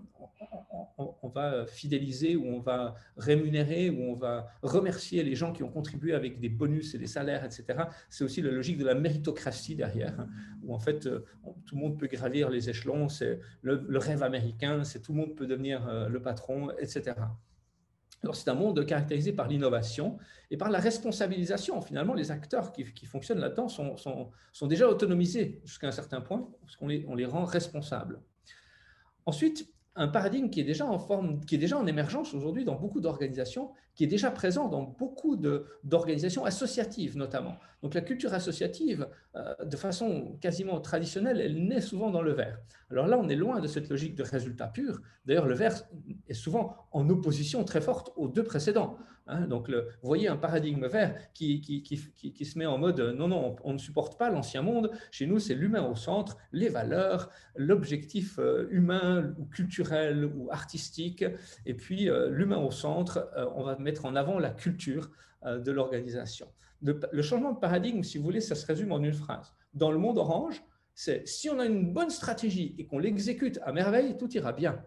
fidéliser ou on va rémunérer ou on va remercier les gens qui ont contribué avec des bonus et des salaires, etc. C'est aussi la logique de la méritocratie derrière, où en fait, tout le monde peut gravir les échelons, c'est le rêve américain, c'est tout le monde peut devenir le patron, etc. Alors, c'est un monde caractérisé par l'innovation et par la responsabilisation. Finalement, les acteurs qui fonctionnent là-dedans sont déjà autonomisés jusqu'à un certain point, parce on les rend responsables. Ensuite, un paradigme qui est déjà en forme, qui est déjà en émergence aujourd'hui dans beaucoup d'organisations, qui est déjà présent dans beaucoup d'organisations associatives notamment. Donc la culture associative, de façon quasiment traditionnelle, elle naît souvent dans le vert. Alors là, on est loin de cette logique de résultat pur. D'ailleurs, le vert est souvent en opposition très forte aux deux précédents. Donc, vous voyez un paradigme vert qui se met en mode non, non, on ne supporte pas l'ancien monde. Chez nous, c'est l'humain au centre, les valeurs, l'objectif humain ou culturel ou artistique, et puis l'humain au centre, on va mettre en avant la culture de l'organisation. Le changement de paradigme, si vous voulez, ça se résume en une phrase. Dans le monde orange, c'est si on a une bonne stratégie et qu'on l'exécute à merveille, tout ira bien.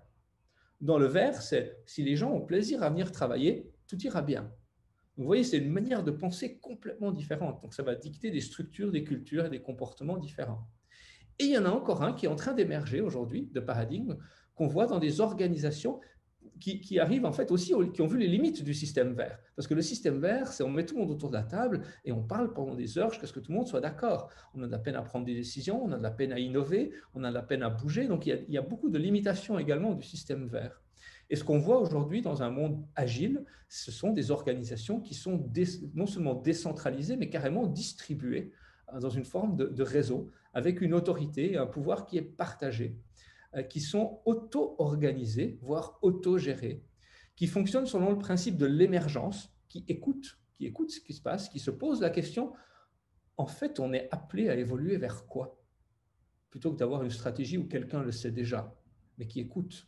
Dans le vert, c'est si les gens ont plaisir à venir travailler, tout ira bien. Vous voyez, c'est une manière de penser complètement différente. Donc, ça va dicter des structures, des cultures et des comportements différents. Et il y en a encore un qui est en train d'émerger aujourd'hui, de paradigme, qu'on voit dans des organisations qui arrivent en fait aussi, qui ont vu les limites du système vert. Parce que le système vert, c'est on met tout le monde autour de la table et on parle pendant des heures jusqu'à ce que tout le monde soit d'accord. On a de la peine à prendre des décisions, on a de la peine à innover, on a de la peine à bouger. Donc il y a beaucoup de limitations également du système vert. Et ce qu'on voit aujourd'hui dans un monde agile, ce sont des organisations qui sont non seulement décentralisées, mais carrément distribuées dans une forme de réseau, avec une autorité et un pouvoir qui est partagé, qui sont auto-organisés, voire auto-gérés, qui fonctionnent selon le principe de l'émergence, qui écoutent ce qui se passe, qui se posent la question, en fait, on est appelé à évoluer vers quoi? Plutôt que d'avoir une stratégie où quelqu'un le sait déjà, mais qui écoute.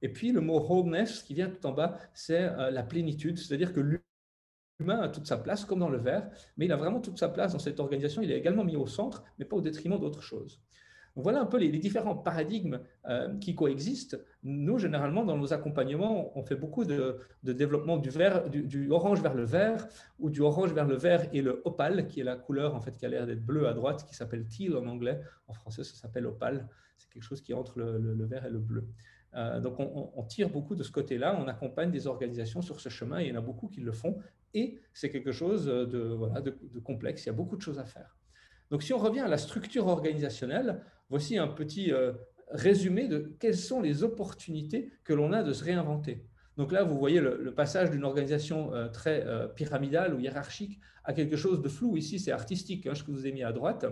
Et puis, le mot wholeness qui vient tout en bas, c'est la plénitude, c'est-à-dire que l'humain a toute sa place, comme dans le vert, mais il a vraiment toute sa place dans cette organisation. Il est également mis au centre, mais pas au détriment d'autres choses. Donc voilà un peu les différents paradigmes qui coexistent. Nous, généralement, dans nos accompagnements, on fait beaucoup de développement du orange vers le vert, ou du orange vers le vert et le opale, qui est la couleur en fait, qui a l'air d'être bleue à droite, qui s'appelle teal en anglais. En français, ça s'appelle opale. C'est quelque chose qui est entre le vert et le bleu. Donc, on tire beaucoup de ce côté-là. On accompagne des organisations sur ce chemin, et il y en a beaucoup qui le font. Et c'est quelque chose de complexe. Il y a beaucoup de choses à faire. Donc, si on revient à la structure organisationnelle, voici un petit résumé de quelles sont les opportunités que l'on a de se réinventer. Donc là, vous voyez le passage d'une organisation très pyramidale ou hiérarchique à quelque chose de flou. Ici, c'est artistique, ce que je vous ai mis à droite.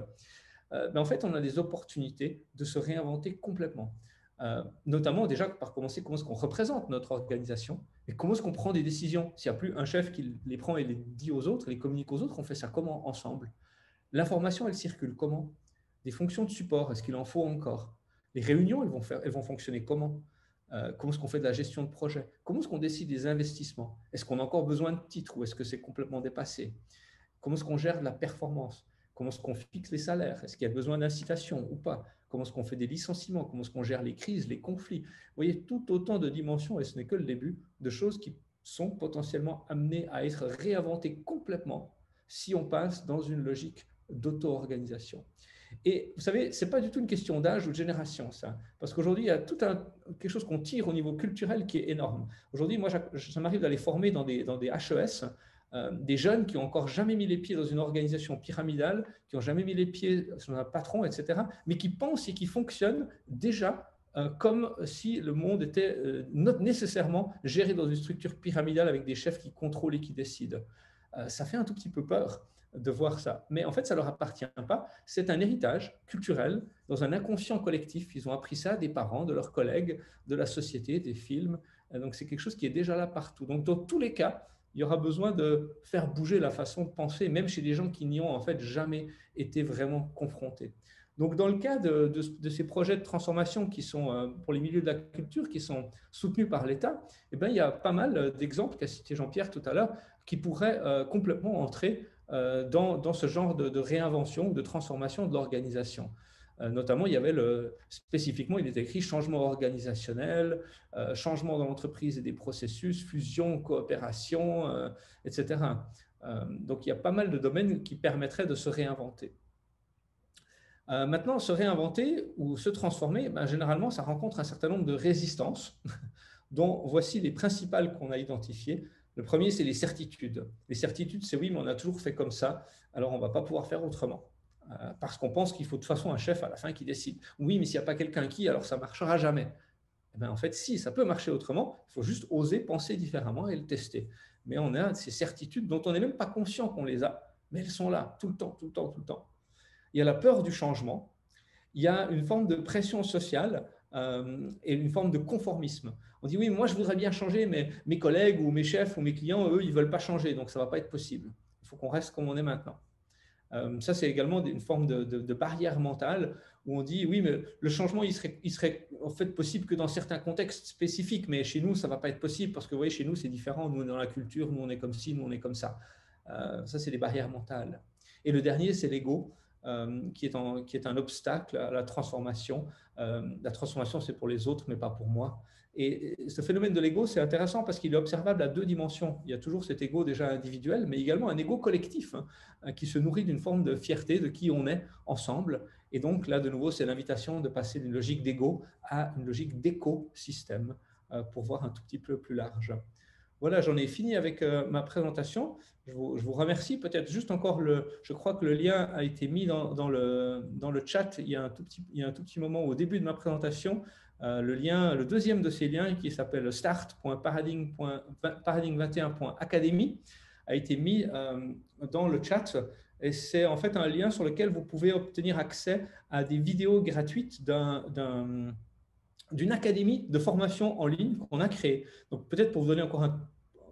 Mais en fait, on a des opportunités de se réinventer complètement. Notamment déjà par commencer comment est-ce qu'on représente notre organisation et comment est-ce qu'on prend des décisions. S'il n'y a plus un chef qui les prend et les dit aux autres, les communique aux autres, on fait ça comment ensemble? L'information, elle circule comment? Des fonctions de support, est-ce qu'il en faut encore? Les réunions, elles vont fonctionner comment? Comment est-ce qu'on fait de la gestion de projet? Comment est-ce qu'on décide des investissements? Est-ce qu'on a encore besoin de titres ou est-ce que c'est complètement dépassé? Comment est-ce qu'on gère la performance? Comment est-ce qu'on fixe les salaires? Est-ce qu'il y a besoin d'incitation ou pas? Comment est-ce qu'on fait des licenciements? Comment est-ce qu'on gère les crises, les conflits? Vous voyez, tout autant de dimensions, et ce n'est que le début, de choses qui sont potentiellement amenées à être réinventées complètement si on passe dans une logique d'auto-organisation. Et vous savez, ce n'est pas du tout une question d'âge ou de génération, ça. Parce qu'aujourd'hui, il y a quelque chose qu'on tire au niveau culturel qui est énorme. Aujourd'hui, moi, ça m'arrive d'aller former dans des HES des jeunes qui n'ont encore jamais mis les pieds dans une organisation pyramidale, qui n'ont jamais mis les pieds sur un patron, etc., mais qui pensent et qui fonctionnent déjà comme si le monde était nécessairement géré dans une structure pyramidale avec des chefs qui contrôlent et qui décident. Ça fait un tout petit peu peur de voir ça. Mais en fait, ça ne leur appartient pas. C'est un héritage culturel dans un inconscient collectif. Ils ont appris ça des parents, de leurs collègues, de la société, des films. Donc, c'est quelque chose qui est déjà là partout. Donc, dans tous les cas, il y aura besoin de faire bouger la façon de penser, même chez des gens qui n'y ont en fait jamais été vraiment confrontés. Donc, dans le cas de ces projets de transformation qui sont pour les milieux de la culture, qui sont soutenus par l'État, eh bien, il y a pas mal d'exemples qu'a cité Jean-Pierre tout à l'heure, qui pourraient complètement entrer dans ce genre de réinvention, de transformation de l'organisation. Notamment, il y avait spécifiquement, il était écrit changement organisationnel, changement dans l'entreprise et des processus, fusion, coopération, etc. Donc, il y a pas mal de domaines qui permettraient de se réinventer. Maintenant, se réinventer ou se transformer, généralement, ça rencontre un certain nombre de résistances. dont voici les principales qu'on a identifiées. Le premier, c'est les certitudes. Les certitudes, c'est oui, mais on a toujours fait comme ça, alors on ne va pas pouvoir faire autrement. Parce qu'on pense qu'il faut de toute façon un chef à la fin qui décide. Oui, mais s'il n'y a pas quelqu'un qui, alors ça ne marchera jamais. Eh bien, en fait, si, ça peut marcher autrement, il faut juste oser penser différemment et le tester. Mais on a ces certitudes dont on n'est même pas conscient qu'on les a, mais elles sont là tout le temps, tout le temps, tout le temps. Il y a la peur du changement, il y a une forme de pression sociale et une forme de conformisme. On dit oui, moi je voudrais bien changer, mais mes collègues ou mes chefs ou mes clients, eux, ils ne veulent pas changer, donc ça ne va pas être possible. Il faut qu'on reste comme on est maintenant. Ça, c'est également une forme de barrière mentale où on dit oui, mais le changement, il serait en fait possible que dans certains contextes spécifiques, mais chez nous, ça ne va pas être possible parce que vous voyez, chez nous, c'est différent. Nous, dans la culture, nous, on est comme ci, nous, on est comme ça. Ça, c'est des barrières mentales. Et le dernier, c'est l'ego. Qui est un obstacle à la transformation. La transformation, c'est pour les autres, mais pas pour moi. Et ce phénomène de l'ego, c'est intéressant parce qu'il est observable à deux dimensions. Il y a toujours cet ego déjà individuel, mais également un ego collectif qui se nourrit d'une forme de fierté de qui on est ensemble. Et donc là, de nouveau, c'est l'invitation de passer d'une logique d'ego à une logique d'écosystème pour voir un tout petit peu plus large. Voilà, j'en ai fini avec ma présentation. Je vous remercie. Peut-être juste encore, je crois que le lien a été mis dans le chat. Il y a un tout petit moment au début de ma présentation. Le deuxième de ces liens qui s'appelle start.paradigme21.academy a été mis dans le chat. Et c'est en fait un lien sur lequel vous pouvez obtenir accès à des vidéos gratuites d'une académie de formation en ligne qu'on a créée. Donc peut-être pour vous donner encore un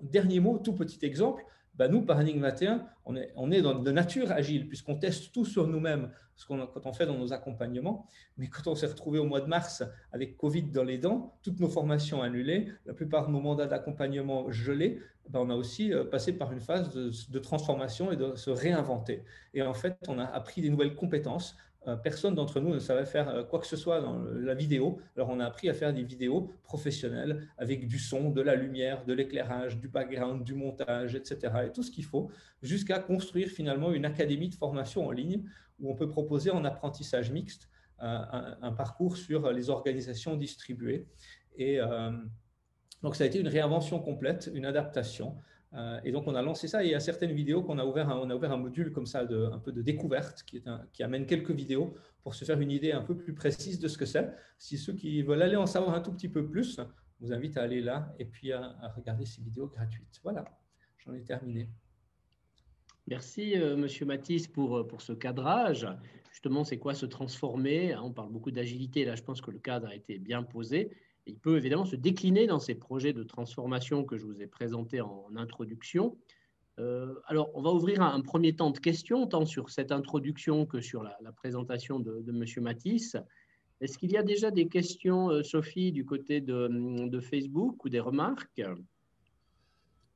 dernier mot, tout petit exemple, nous, Paradigme 21, on est de nature agile, puisqu'on teste tout sur nous-mêmes, quand on fait dans nos accompagnements. Mais quand on s'est retrouvé au mois de mars avec Covid dans les dents, toutes nos formations annulées, la plupart de nos mandats d'accompagnement gelés, on a aussi passé par une phase de transformation et de se réinventer. Et en fait, on a appris des nouvelles compétences. Personne d'entre nous ne savait faire quoi que ce soit dans la vidéo. Alors, on a appris à faire des vidéos professionnelles avec du son, de la lumière, de l'éclairage, du background, du montage, etc. Et tout ce qu'il faut jusqu'à construire finalement une académie de formation en ligne où on peut proposer en apprentissage mixte un parcours sur les organisations distribuées. Et donc, ça a été une réinvention complète, une adaptation. Et donc, on a lancé ça et il y a certaines vidéos qu'on a ouvert un module comme ça, un peu de découverte qui amène quelques vidéos pour se faire une idée un peu plus précise de ce que c'est. Si ceux qui veulent aller en savoir un tout petit peu plus, je vous invite à aller là et puis à regarder ces vidéos gratuites. Voilà, j'en ai terminé. Merci, Monsieur Mathis, pour ce cadrage. Justement, c'est quoi se transformer? On parle beaucoup d'agilité. Là, je pense que le cadre a été bien posé. Et il peut évidemment se décliner dans ces projets de transformation que je vous ai présentés en introduction. Alors, on va ouvrir un premier temps de questions, tant sur cette introduction que sur la présentation de Monsieur Mathis. Est-ce qu'il y a déjà des questions, Sophie, du côté de Facebook ou des remarques?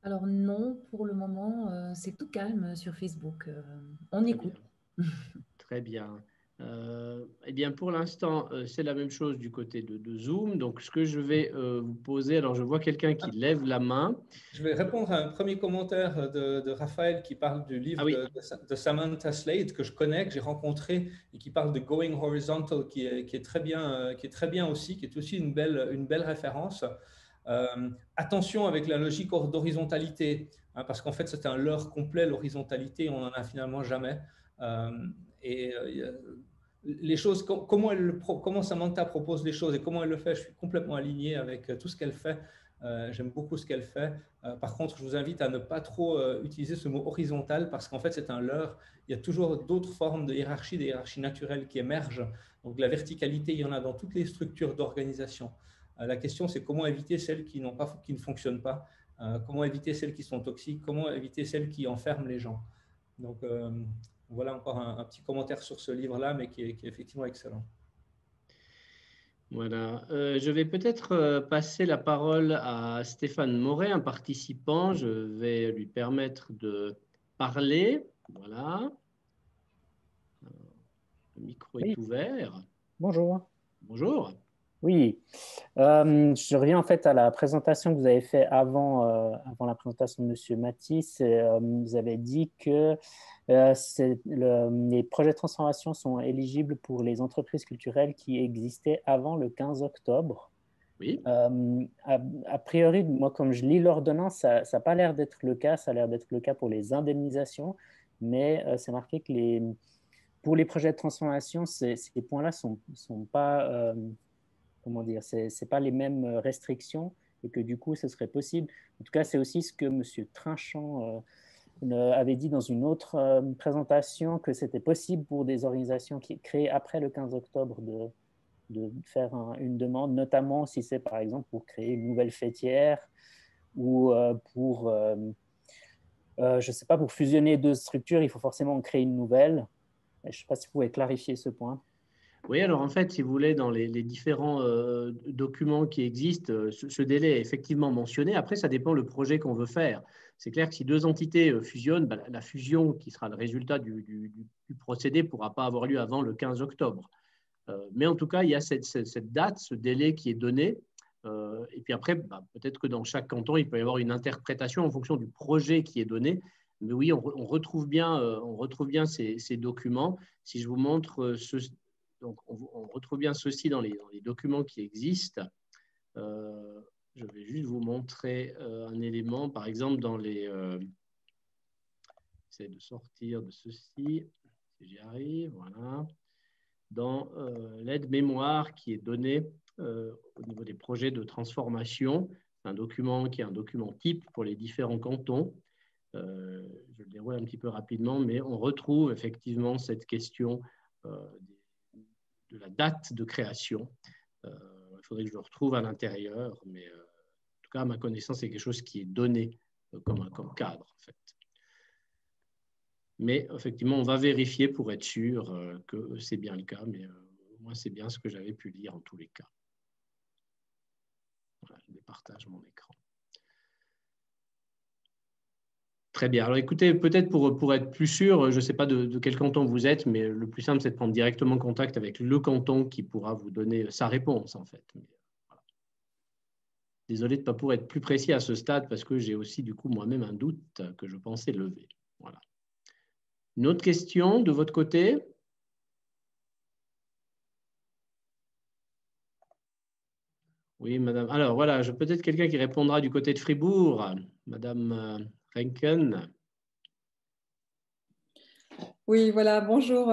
Alors non, pour le moment, c'est tout calme sur Facebook. On écoute. Très bien. Eh bien, pour l'instant, c'est la même chose du côté de Zoom. Donc, ce que je vais vous poser, alors je vois quelqu'un qui lève la main. Je vais répondre à un premier commentaire de Raphaël qui parle du livre de Samantha Slade que je connais, que j'ai rencontré et qui parle de Going Horizontal, qui est très bien aussi, qui est aussi une belle référence. Attention avec la logique d'horizontalité, parce qu'en fait, c'est un leurre complet, l'horizontalité, on n'en a finalement jamais. Les choses, comment Samantha propose les choses et comment elle le fait, je suis complètement aligné avec tout ce qu'elle fait. J'aime beaucoup ce qu'elle fait. Par contre, je vous invite à ne pas trop utiliser ce mot horizontal parce qu'en fait, c'est un leurre. Il y a toujours d'autres formes de hiérarchie, des hiérarchies naturelles qui émergent. Donc, la verticalité, il y en a dans toutes les structures d'organisation. La question, c'est comment éviter celles qui ne fonctionnent pas, comment éviter celles qui sont toxiques, comment éviter celles qui enferment les gens. Donc, voilà encore un petit commentaire sur ce livre-là, mais qui est effectivement excellent. Voilà. Je vais peut-être passer la parole à Stéphane Moret, un participant. Je vais lui permettre de parler. Voilà. Le micro est ouvert. Bonjour. Bonjour. Oui, je reviens en fait à la présentation que vous avez faite avant la présentation de M. Mathis. Vous avez dit que les projets de transformation sont éligibles pour les entreprises culturelles qui existaient avant le 15 octobre. Oui. A priori, moi, comme je lis l'ordonnance, ça n'a pas l'air d'être le cas. Ça a l'air d'être le cas pour les indemnisations, mais c'est marqué que pour les projets de transformation, ces points-là sont pas, comment dire, c'est pas les mêmes restrictions et que du coup, ce serait possible. En tout cas, c'est aussi ce que M. Trinchant avait dit dans une autre présentation, que c'était possible pour des organisations qui créées après le 15 octobre de faire une demande, notamment si c'est par exemple pour créer une nouvelle fêtière ou pour, je ne sais pas, pour fusionner deux structures, il faut forcément en créer une nouvelle. Je ne sais pas si vous pouvez clarifier ce point. Oui, alors en fait, si vous voulez, dans les différents documents qui existent, ce délai est effectivement mentionné. Après, ça dépend le projet qu'on veut faire. C'est clair que si deux entités fusionnent, la fusion qui sera le résultat du procédé ne pourra pas avoir lieu avant le 15 octobre. Mais en tout cas, il y a cette date, ce délai qui est donné. Et puis après, peut-être que dans chaque canton, il peut y avoir une interprétation en fonction du projet qui est donné. Mais oui, on retrouve bien ces documents. Si je vous montre donc on retrouve bien ceci dans les documents qui existent. Je vais juste vous montrer un élément, par exemple, dans les... J'essaie de sortir de ceci, si j'y arrive, voilà. Dans l'aide mémoire qui est donnée au niveau des projets de transformation. C'est un document qui est un document type pour les différents cantons. Je le déroule un petit peu rapidement, mais on retrouve effectivement cette question de la date de création. Il faudrait que je le retrouve à l'intérieur, mais en tout cas, à ma connaissance, c'est quelque chose qui est donné comme cadre, en fait. Mais effectivement, on va vérifier pour être sûr que c'est bien le cas, mais moi, c'est bien ce que j'avais pu lire en tous les cas. Voilà, je départage mon écran. Très bien. Alors écoutez, peut-être pour être plus sûr, je ne sais pas de quel canton vous êtes, mais le plus simple, c'est de prendre directement contact avec le canton qui pourra vous donner sa réponse, en fait. Mais, voilà. Désolé de ne pas pouvoir être plus précis à ce stade, parce que j'ai aussi, du coup, moi-même un doute que je pensais lever. Voilà. Une autre question de votre côté? Oui, madame. Alors, voilà, peut-être quelqu'un qui répondra du côté de Fribourg. Madame Renken. Oui, voilà, bonjour.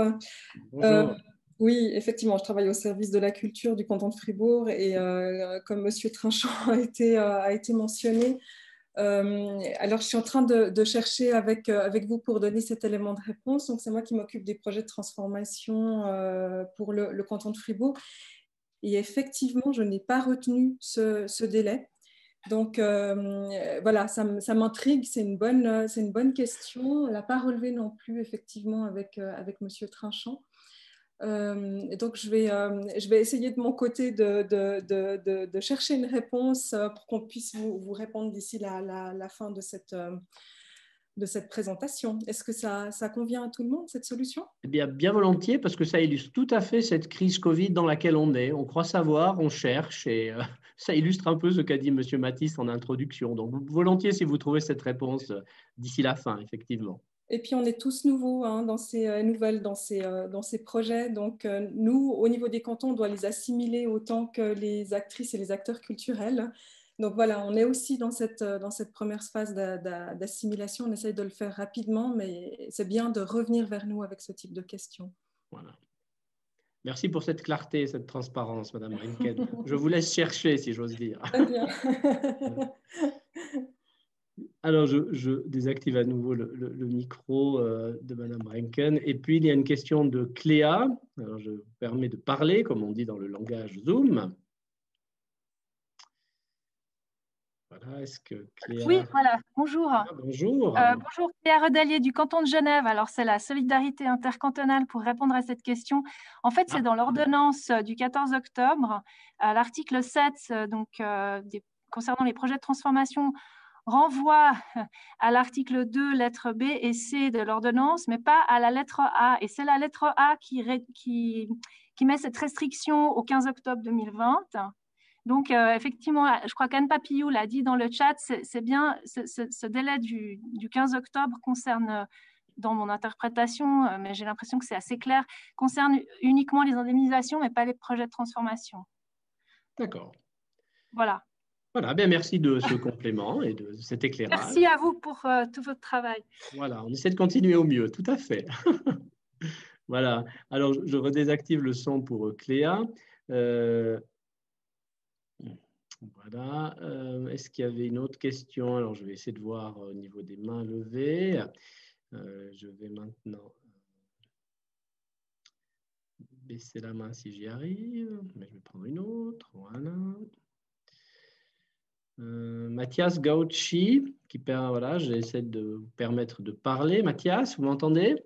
Bonjour. Oui, effectivement, je travaille au service de la culture du canton de Fribourg et comme Monsieur Trinchant a été mentionné, alors je suis en train de chercher avec vous pour donner cet élément de réponse. Donc, c'est moi qui m'occupe des projets de transformation pour le canton de Fribourg. Et effectivement, je n'ai pas retenu ce délai. Donc, voilà, ça m'intrigue, c'est une bonne question. On ne l'a pas relevé non plus, effectivement, avec Monsieur Trinchant. Donc, je vais essayer de mon côté de chercher une réponse pour qu'on puisse vous répondre d'ici la fin de cette présentation. Est-ce que ça convient à tout le monde, cette solution? Eh bien volontiers, parce que ça illustre tout à fait cette crise Covid dans laquelle on est. On croit savoir, on cherche, et ça illustre un peu ce qu'a dit M. Mathis en introduction. Donc, volontiers si vous trouvez cette réponse d'ici la fin, effectivement. Et puis, on est tous nouveaux dans ces nouvelles, dans ces projets. Donc, nous, au niveau des cantons, on doit les assimiler autant que les actrices et les acteurs culturels. Donc, voilà, on est aussi dans cette première phase d'assimilation. On essaye de le faire rapidement, mais c'est bien de revenir vers nous avec ce type de questions. Voilà. Merci pour cette clarté, cette transparence, Madame Renken. Je vous laisse chercher, si j'ose dire. Très bien. Alors, je désactive à nouveau le micro de Madame Renken. Et puis, il y a une question de Cléa. Alors, je vous permets de parler, comme on dit dans le langage Zoom. Voilà, est-ce que Cléa... Oui, voilà, bonjour. Bonjour. Bonjour, Cléa Redalier du canton de Genève. Alors, c'est la solidarité intercantonale pour répondre à cette question. En fait, c'est dans l'ordonnance du 14 octobre, à l'article 7, concernant les projets de transformation, renvoie à l'article 2, lettres B et C de l'ordonnance, mais pas à la lettre A. Et c'est la lettre A qui met cette restriction au 15 octobre 2020. Donc, effectivement, je crois qu'Anne Papillou l'a dit dans le chat, c'est bien ce délai du 15 octobre concerne, dans mon interprétation, mais j'ai l'impression que c'est assez clair, concerne uniquement les indemnisations, mais pas les projets de transformation. D'accord. Voilà. Voilà, bien, merci de ce complément et de cet éclairage. Merci à vous pour tout votre travail. Voilà, on essaie de continuer au mieux, tout à fait. Voilà, alors je redésactive le son pour Cléa. Voilà, est-ce qu'il y avait une autre question? Alors je vais essayer de voir au niveau des mains levées. Je vais maintenant baisser la main si j'y arrive, mais je vais prendre une autre. Voilà. Mathias Gauchi, voilà, j'essaie de vous permettre de parler. Mathias, vous m'entendez?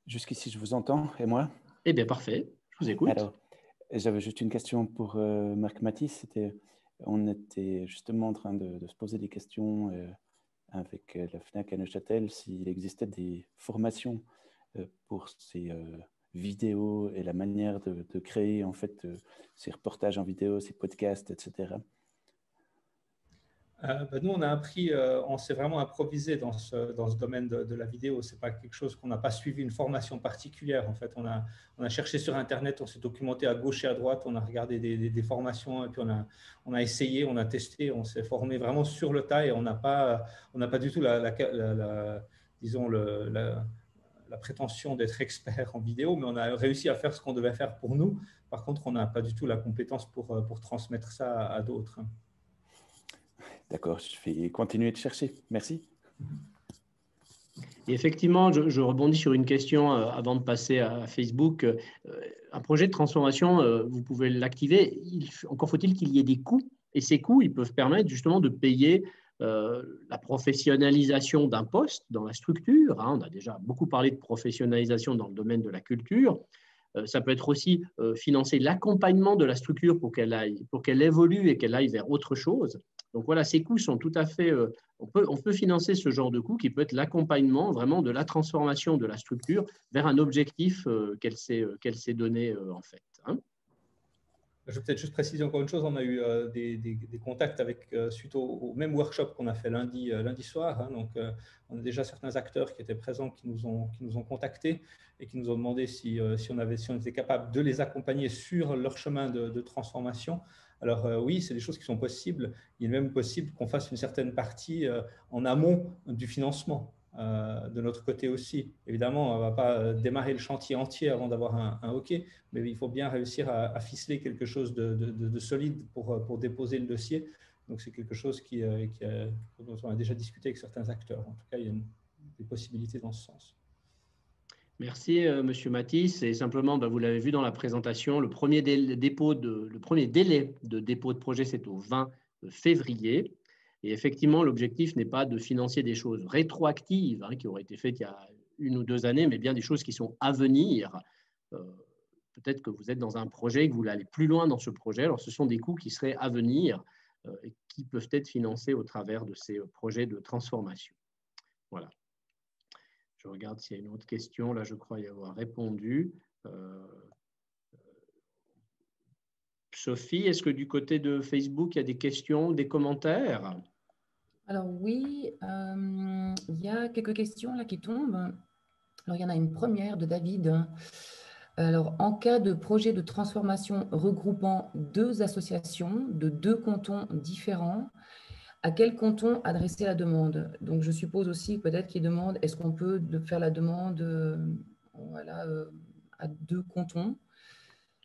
Jusqu'ici, je vous entends. Et moi? Eh bien, parfait. Je vous écoute. Alors, j'avais juste une question pour Marc Mathis. On était justement en train de se poser des questions avec la FNAC à Neuchâtel, s'il existait des formations pour ces vidéos et la manière de créer en fait ces reportages en vidéo, ces podcasts, etc. Nous, on a appris, on s'est vraiment improvisé dans ce domaine de la vidéo. Ce n'est pas quelque chose qu'on n'a pas suivi une formation particulière. En fait, on a cherché sur Internet, on s'est documenté à gauche et à droite, on a regardé des formations et puis on a essayé, on a testé, on s'est formé vraiment sur le tas et on n'a pas du tout disons la prétention d'être expert en vidéo, mais on a réussi à faire ce qu'on devait faire pour nous. Par contre, on n'a pas du tout la compétence pour transmettre ça à d'autres. D'accord, je vais continuer de chercher. Merci. Et effectivement, je rebondis sur une question avant de passer à Facebook. Un projet de transformation, vous pouvez l'activer. Encore faut-il qu'il y ait des coûts. Et ces coûts, ils peuvent permettre justement de payer la professionnalisation d'un poste dans la structure. On a déjà beaucoup parlé de professionnalisation dans le domaine de la culture. Ça peut être aussi financer l'accompagnement de la structure pour qu'elle évolue et qu'elle aille vers autre chose. Donc voilà, ces coûts sont tout à fait… on peut financer ce genre de coût qui peut être l'accompagnement vraiment de la transformation de la structure vers un objectif qu'elle s'est donné en fait. Je vais peut-être juste préciser encore une chose. On a eu des contacts suite au même workshop qu'on a fait lundi soir. Donc, on a déjà certains acteurs qui étaient présents qui nous ont contactés et qui nous ont demandé si on était capable de les accompagner sur leur chemin de transformation. Alors oui, c'est des choses qui sont possibles. Il est même possible qu'on fasse une certaine partie en amont du financement. De notre côté aussi. Évidemment, on ne va pas démarrer le chantier entier avant d'avoir un OK, mais il faut bien réussir à ficeler quelque chose de solide pour déposer le dossier. Donc, c'est quelque chose dont on a déjà discuté avec certains acteurs. En tout cas, il y a des possibilités dans ce sens. Merci, Monsieur Mathis. Et simplement, vous l'avez vu dans la présentation, le premier délai de dépôt de projet, c'est au 20 février. Et effectivement, l'objectif n'est pas de financer des choses rétroactives qui auraient été faites il y a 1 ou 2 années, mais bien des choses qui sont à venir. Peut-être que vous êtes dans un projet et que vous voulez aller plus loin dans ce projet. Alors, ce sont des coûts qui seraient à venir et qui peuvent être financés au travers de ces projets de transformation. Voilà. Je regarde s'il y a une autre question. Là, je crois y avoir répondu. Sophie, est-ce que du côté de Facebook, il y a des questions, des commentaires? Alors oui, il y a quelques questions là qui tombent. Alors, il y en a une première de David. Alors, en cas de projet de transformation regroupant 2 associations de 2 cantons différents, à quel canton adresser la demande? Donc, je suppose aussi peut-être qu'il demande, est-ce qu'on peut faire la demande à 2 cantons?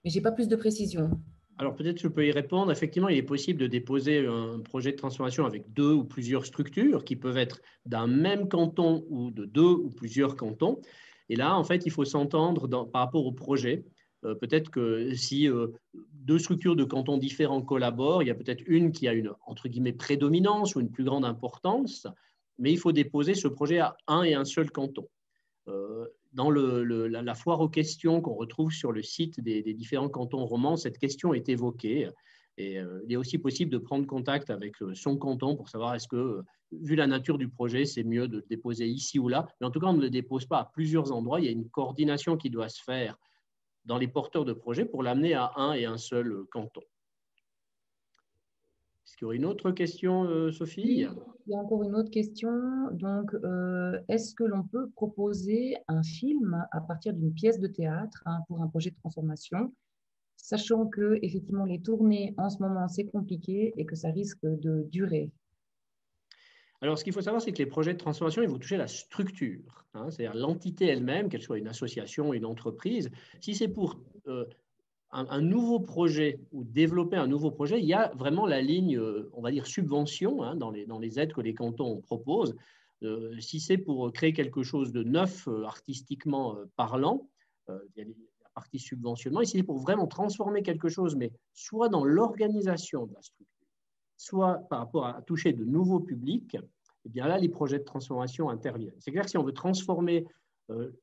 Mais je n'ai pas plus de précision. Alors, peut-être que je peux y répondre. Effectivement, il est possible de déposer un projet de transformation avec 2 ou plusieurs structures qui peuvent être d'un même canton ou de 2 ou plusieurs cantons. Et là, en fait, il faut s'entendre par rapport au projet. Peut-être que si 2 structures de cantons différents collaborent, il y a peut-être une qui a une, entre guillemets, prédominance ou une plus grande importance, mais il faut déposer ce projet à un et un seul canton. Dans la foire aux questions qu'on retrouve sur le site des différents cantons romans, cette question est évoquée. Et il est aussi possible de prendre contact avec son canton pour savoir est-ce que, vu la nature du projet, c'est mieux de le déposer ici ou là. Mais en tout cas, on ne le dépose pas à plusieurs endroits. Il y a une coordination qui doit se faire dans les porteurs de projet pour l'amener à un et un seul canton. Est-ce qu'il y aurait une autre question, Sophie? Oui, il y a encore une autre question. Donc, est-ce que l'on peut proposer un film à partir d'une pièce de théâtre pour un projet de transformation? sachant que effectivement les tournées en ce moment c'est compliqué et que ça risque de durer? Alors, ce qu'il faut savoir, c'est que les projets de transformation, ils vont toucher la structure, hein, c'est-à-dire l'entité elle-même, qu'elle soit une association, une entreprise. Si c'est pour un nouveau projet ou développer un nouveau projet, il y a vraiment la ligne, on va dire, subvention, hein, dans les aides que les cantons proposent. Si c'est pour créer quelque chose de neuf, artistiquement parlant, il y a la partie subventionnement. Et si c'est pour vraiment transformer quelque chose, mais soit dans l'organisation de la structure, soit par rapport à toucher de nouveaux publics, eh bien là, les projets de transformation interviennent. C'est clair que si on veut transformer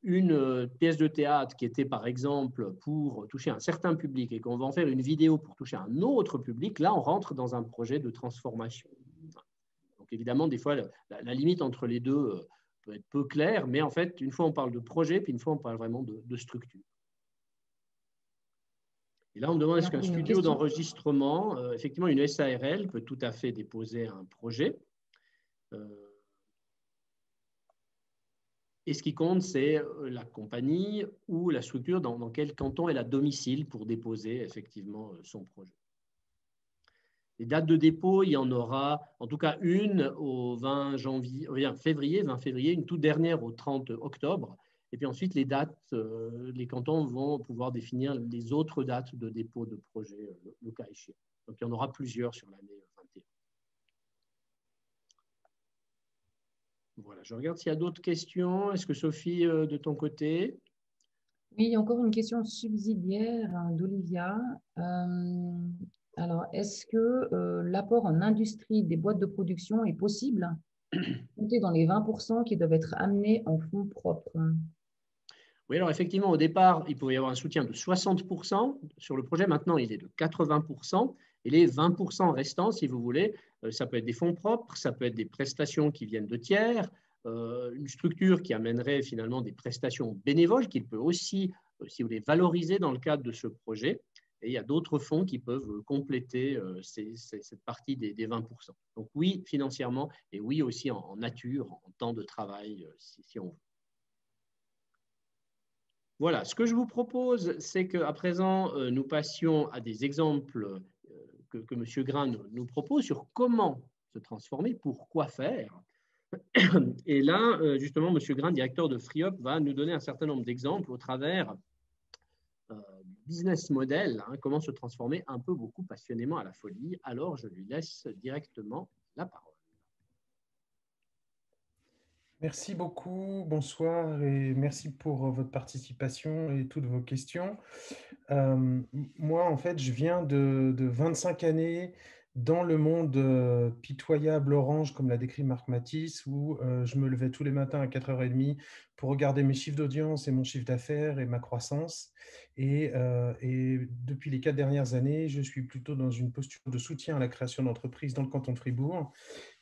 une pièce de théâtre qui était, par exemple, pour toucher un certain public et qu'on va en faire une vidéo pour toucher un autre public, là, on rentre dans un projet de transformation. Donc, évidemment, des fois, la limite entre les deux peut être peu claire, mais en fait, une fois, on parle de projet, puis une fois, on parle vraiment de structure. Et là, on me demande est-ce qu'un studio d'enregistrement, effectivement, une SARL peut tout à fait déposer un projet. Et ce qui compte, c'est la compagnie ou la structure dans quel canton elle a domicile pour déposer effectivement son projet. Les dates de dépôt, il y en aura en tout cas une au 20 février, une toute dernière au 30 octobre. Et puis ensuite, les dates, les cantons vont pouvoir définir les autres dates de dépôt de projet, le cas échéant. Donc, il y en aura plusieurs sur l'année 21. Voilà, je regarde s'il y a d'autres questions. Est-ce que Sophie, de ton côté? Oui, encore une question subsidiaire d'Olivia. Alors, est-ce que l'apport en industrie des boîtes de production est possible, compter dans les 20% qui doivent être amenés en fonds propres? Oui, alors effectivement, au départ, il pouvait y avoir un soutien de 60% sur le projet. Maintenant, il est de 80%. Et les 20% restants, si vous voulez, ça peut être des fonds propres, ça peut être des prestations qui viennent de tiers, une structure qui amènerait finalement des prestations bénévoles qu'il peut aussi, si vous voulez, valoriser dans le cadre de ce projet. Et il y a d'autres fonds qui peuvent compléter cette partie des 20%. Donc oui, financièrement, et oui aussi en nature, en temps de travail, si on veut. Voilà, ce que je vous propose, c'est qu'à présent, nous passions à des exemples que M. Grain nous propose sur comment se transformer, pourquoi faire. Et là, justement, M. Grain, directeur de FreeUp, va nous donner un certain nombre d'exemples au travers du business model, hein, comment se transformer un peu, beaucoup, passionnément à la folie. Alors, je lui laisse directement la parole. Merci beaucoup, bonsoir et merci pour votre participation et toutes vos questions. Moi, en fait, je viens de 25 années dans le monde pitoyable orange, comme l'a décrit Marc Matisse, où je me levais tous les matins à 4h30 pour regarder mes chiffres d'audience et mon chiffre d'affaires et ma croissance. Et depuis les 4 dernières années, je suis plutôt dans une posture de soutien à la création d'entreprises dans le canton de Fribourg.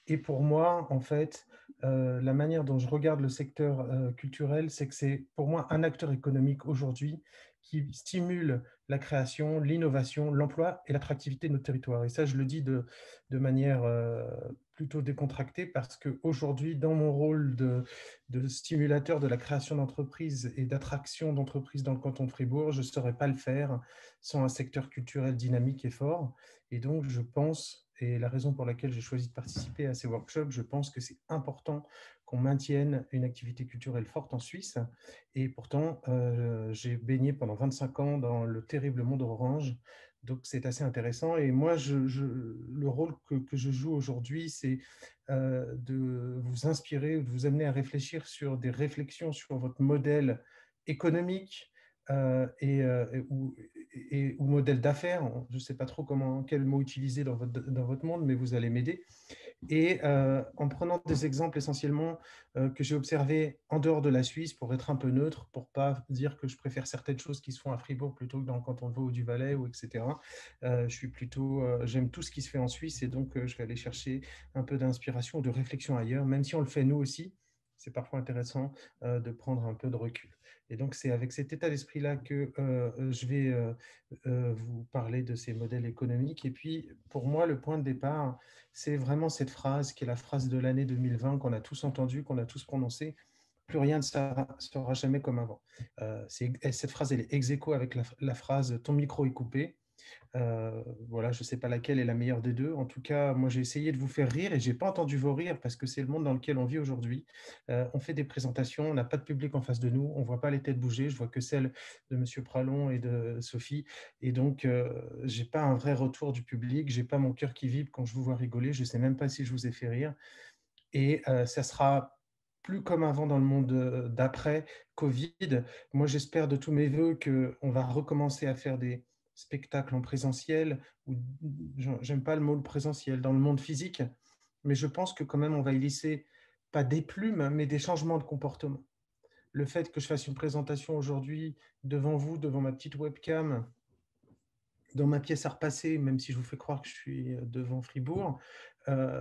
Et pour moi, en fait, la manière dont je regarde le secteur culturel, c'est que c'est pour moi un acteur économique aujourd'hui qui stimule la création, l'innovation, l'emploi et l'attractivité de notre territoire. Et ça, je le dis de manière plutôt décontractée parce qu'aujourd'hui, dans mon rôle de stimulateur de la création d'entreprises et d'attraction d'entreprises dans le canton de Fribourg, je ne saurais pas le faire sans un secteur culturel dynamique et fort. Et donc, je pense, et la raison pour laquelle j'ai choisi de participer à ces workshops, je pense que c'est important qu'on maintienne une activité culturelle forte en Suisse. Et pourtant, j'ai baigné pendant 25 ans dans le terrible monde orange. Donc, c'est assez intéressant. Et moi, le rôle que je joue aujourd'hui, c'est de vous inspirer ou de vous amener à réfléchir sur des réflexions sur votre modèle économique, ou modèle d'affaires. Je ne sais pas trop quel mot utiliser dans votre monde, mais vous allez m'aider. Et en prenant des exemples essentiellement que j'ai observés en dehors de la Suisse pour être un peu neutre, pour ne pas dire que je préfère certaines choses qui se font à Fribourg plutôt que dans le canton de Vaud ou du Valais, etc. J'aime tout ce qui se fait en Suisse et donc je vais aller chercher un peu d'inspiration ou de réflexion ailleurs, même si on le fait nous aussi. C'est parfois intéressant de prendre un peu de recul. Et donc, c'est avec cet état d'esprit-là que je vais vous parler de ces modèles économiques. Et puis, pour moi, le point de départ, c'est vraiment cette phrase qui est la phrase de l'année 2020 qu'on a tous entendue, qu'on a tous prononcée. plus rien ne sera jamais comme avant. Cette phrase, elle est ex aequo avec la phrase « ton micro est coupé ». Voilà, je ne sais pas laquelle est la meilleure des deux. En tout cas, moi, j'ai essayé de vous faire rire et je n'ai pas entendu vos rires parce que c'est le monde dans lequel on vit aujourd'hui. On fait des présentations, on n'a pas de public en face de nous, on ne voit pas les têtes bouger, je vois que celle de M. Pralon et de Sophie. Et donc, je n'ai pas un vrai retour du public, je n'ai pas mon cœur qui vibre quand je vous vois rigoler, je ne sais même pas si je vous ai fait rire. Et ça sera plus comme avant dans le monde d'après Covid. Moi, j'espère de tous mes voeux qu'on va recommencer à faire des spectacles en présentiel, ou j'aime pas le mot présentiel, dans le monde physique, mais je pense que quand même on va y laisser pas des plumes, mais des changements de comportement. Le fait que je fasse une présentation aujourd'hui devant vous, devant ma petite webcam, dans ma pièce à repasser, même si je vous fais croire que je suis devant Fribourg,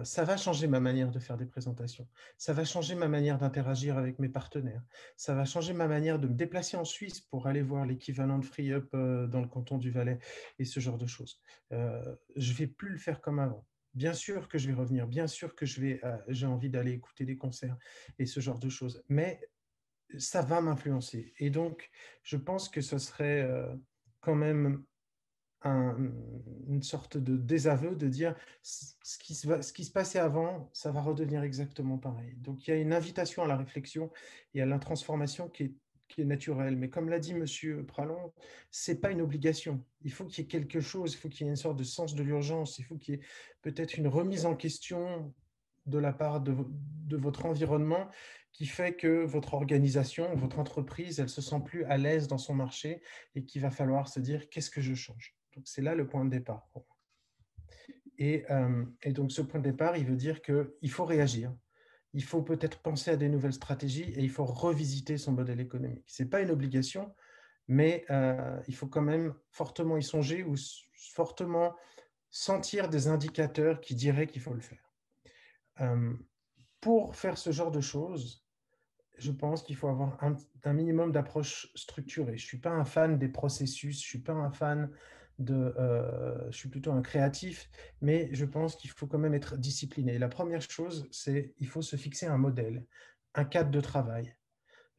ça va changer ma manière de faire des présentations. Ça va changer ma manière d'interagir avec mes partenaires. Ça va changer ma manière de me déplacer en Suisse pour aller voir l'équivalent de FreeUp dans le canton du Valais et ce genre de choses. Je ne vais plus le faire comme avant. Bien sûr que je vais revenir, bien sûr que j'ai envie d'aller écouter des concerts et ce genre de choses, mais ça va m'influencer. Et donc, je pense que ce serait quand même une sorte de désaveu de dire ce qui se passait avant, ça va redevenir exactement pareil. Donc, il y a une invitation à la réflexion et à la transformation qui est naturelle. Mais comme l'a dit M. Pralon, ce n'est pas une obligation. Il faut qu'il y ait quelque chose, il faut qu'il y ait une sorte de sens de l'urgence, il faut qu'il y ait peut-être une remise en question de la part de votre environnement qui fait que votre organisation, votre entreprise, elle ne se sent plus à l'aise dans son marché et qu'il va falloir se dire qu'est-ce que je change. Donc, c'est là le point de départ. Et donc, ce point de départ, il veut dire qu'il faut réagir. Il faut peut-être penser à des nouvelles stratégies et il faut revisiter son modèle économique. Ce n'est pas une obligation, mais il faut quand même fortement y songer ou fortement sentir des indicateurs qui diraient qu'il faut le faire. Pour faire ce genre de choses, je pense qu'il faut avoir un minimum d'approche structurée. Je ne suis pas un fan des processus, je ne suis pas un fan je suis plutôt un créatif, mais je pense qu'il faut quand même être discipliné. La première chose, c'est qu'il faut se fixer un modèle, un cadre de travail,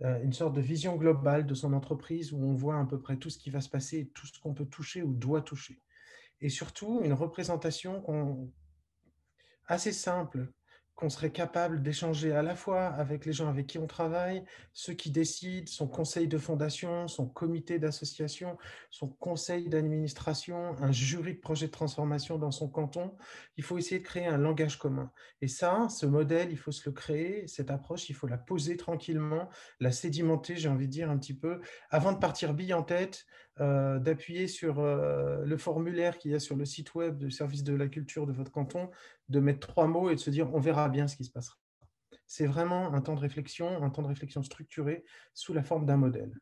une sorte de vision globale de son entreprise où on voit à peu près tout ce qui va se passer, tout ce qu'on peut toucher ou doit toucher. Et surtout, une représentation assez simple, qu'on serait capable d'échanger à la fois avec les gens avec qui on travaille, ceux qui décident, son conseil de fondation, son comité d'association, son conseil d'administration, un jury de projet de transformation dans son canton. Il faut essayer de créer un langage commun. Et ça, ce modèle, il faut se le créer, cette approche, il faut la poser tranquillement, la sédimenter, j'ai envie de dire un petit peu, avant de partir bille en tête, d'appuyer sur le formulaire qu'il y a sur le site web du service de la culture de votre canton, de mettre 3 mots et de se dire on verra bien ce qui se passera. C'est vraiment un temps de réflexion structuré sous la forme d'un modèle.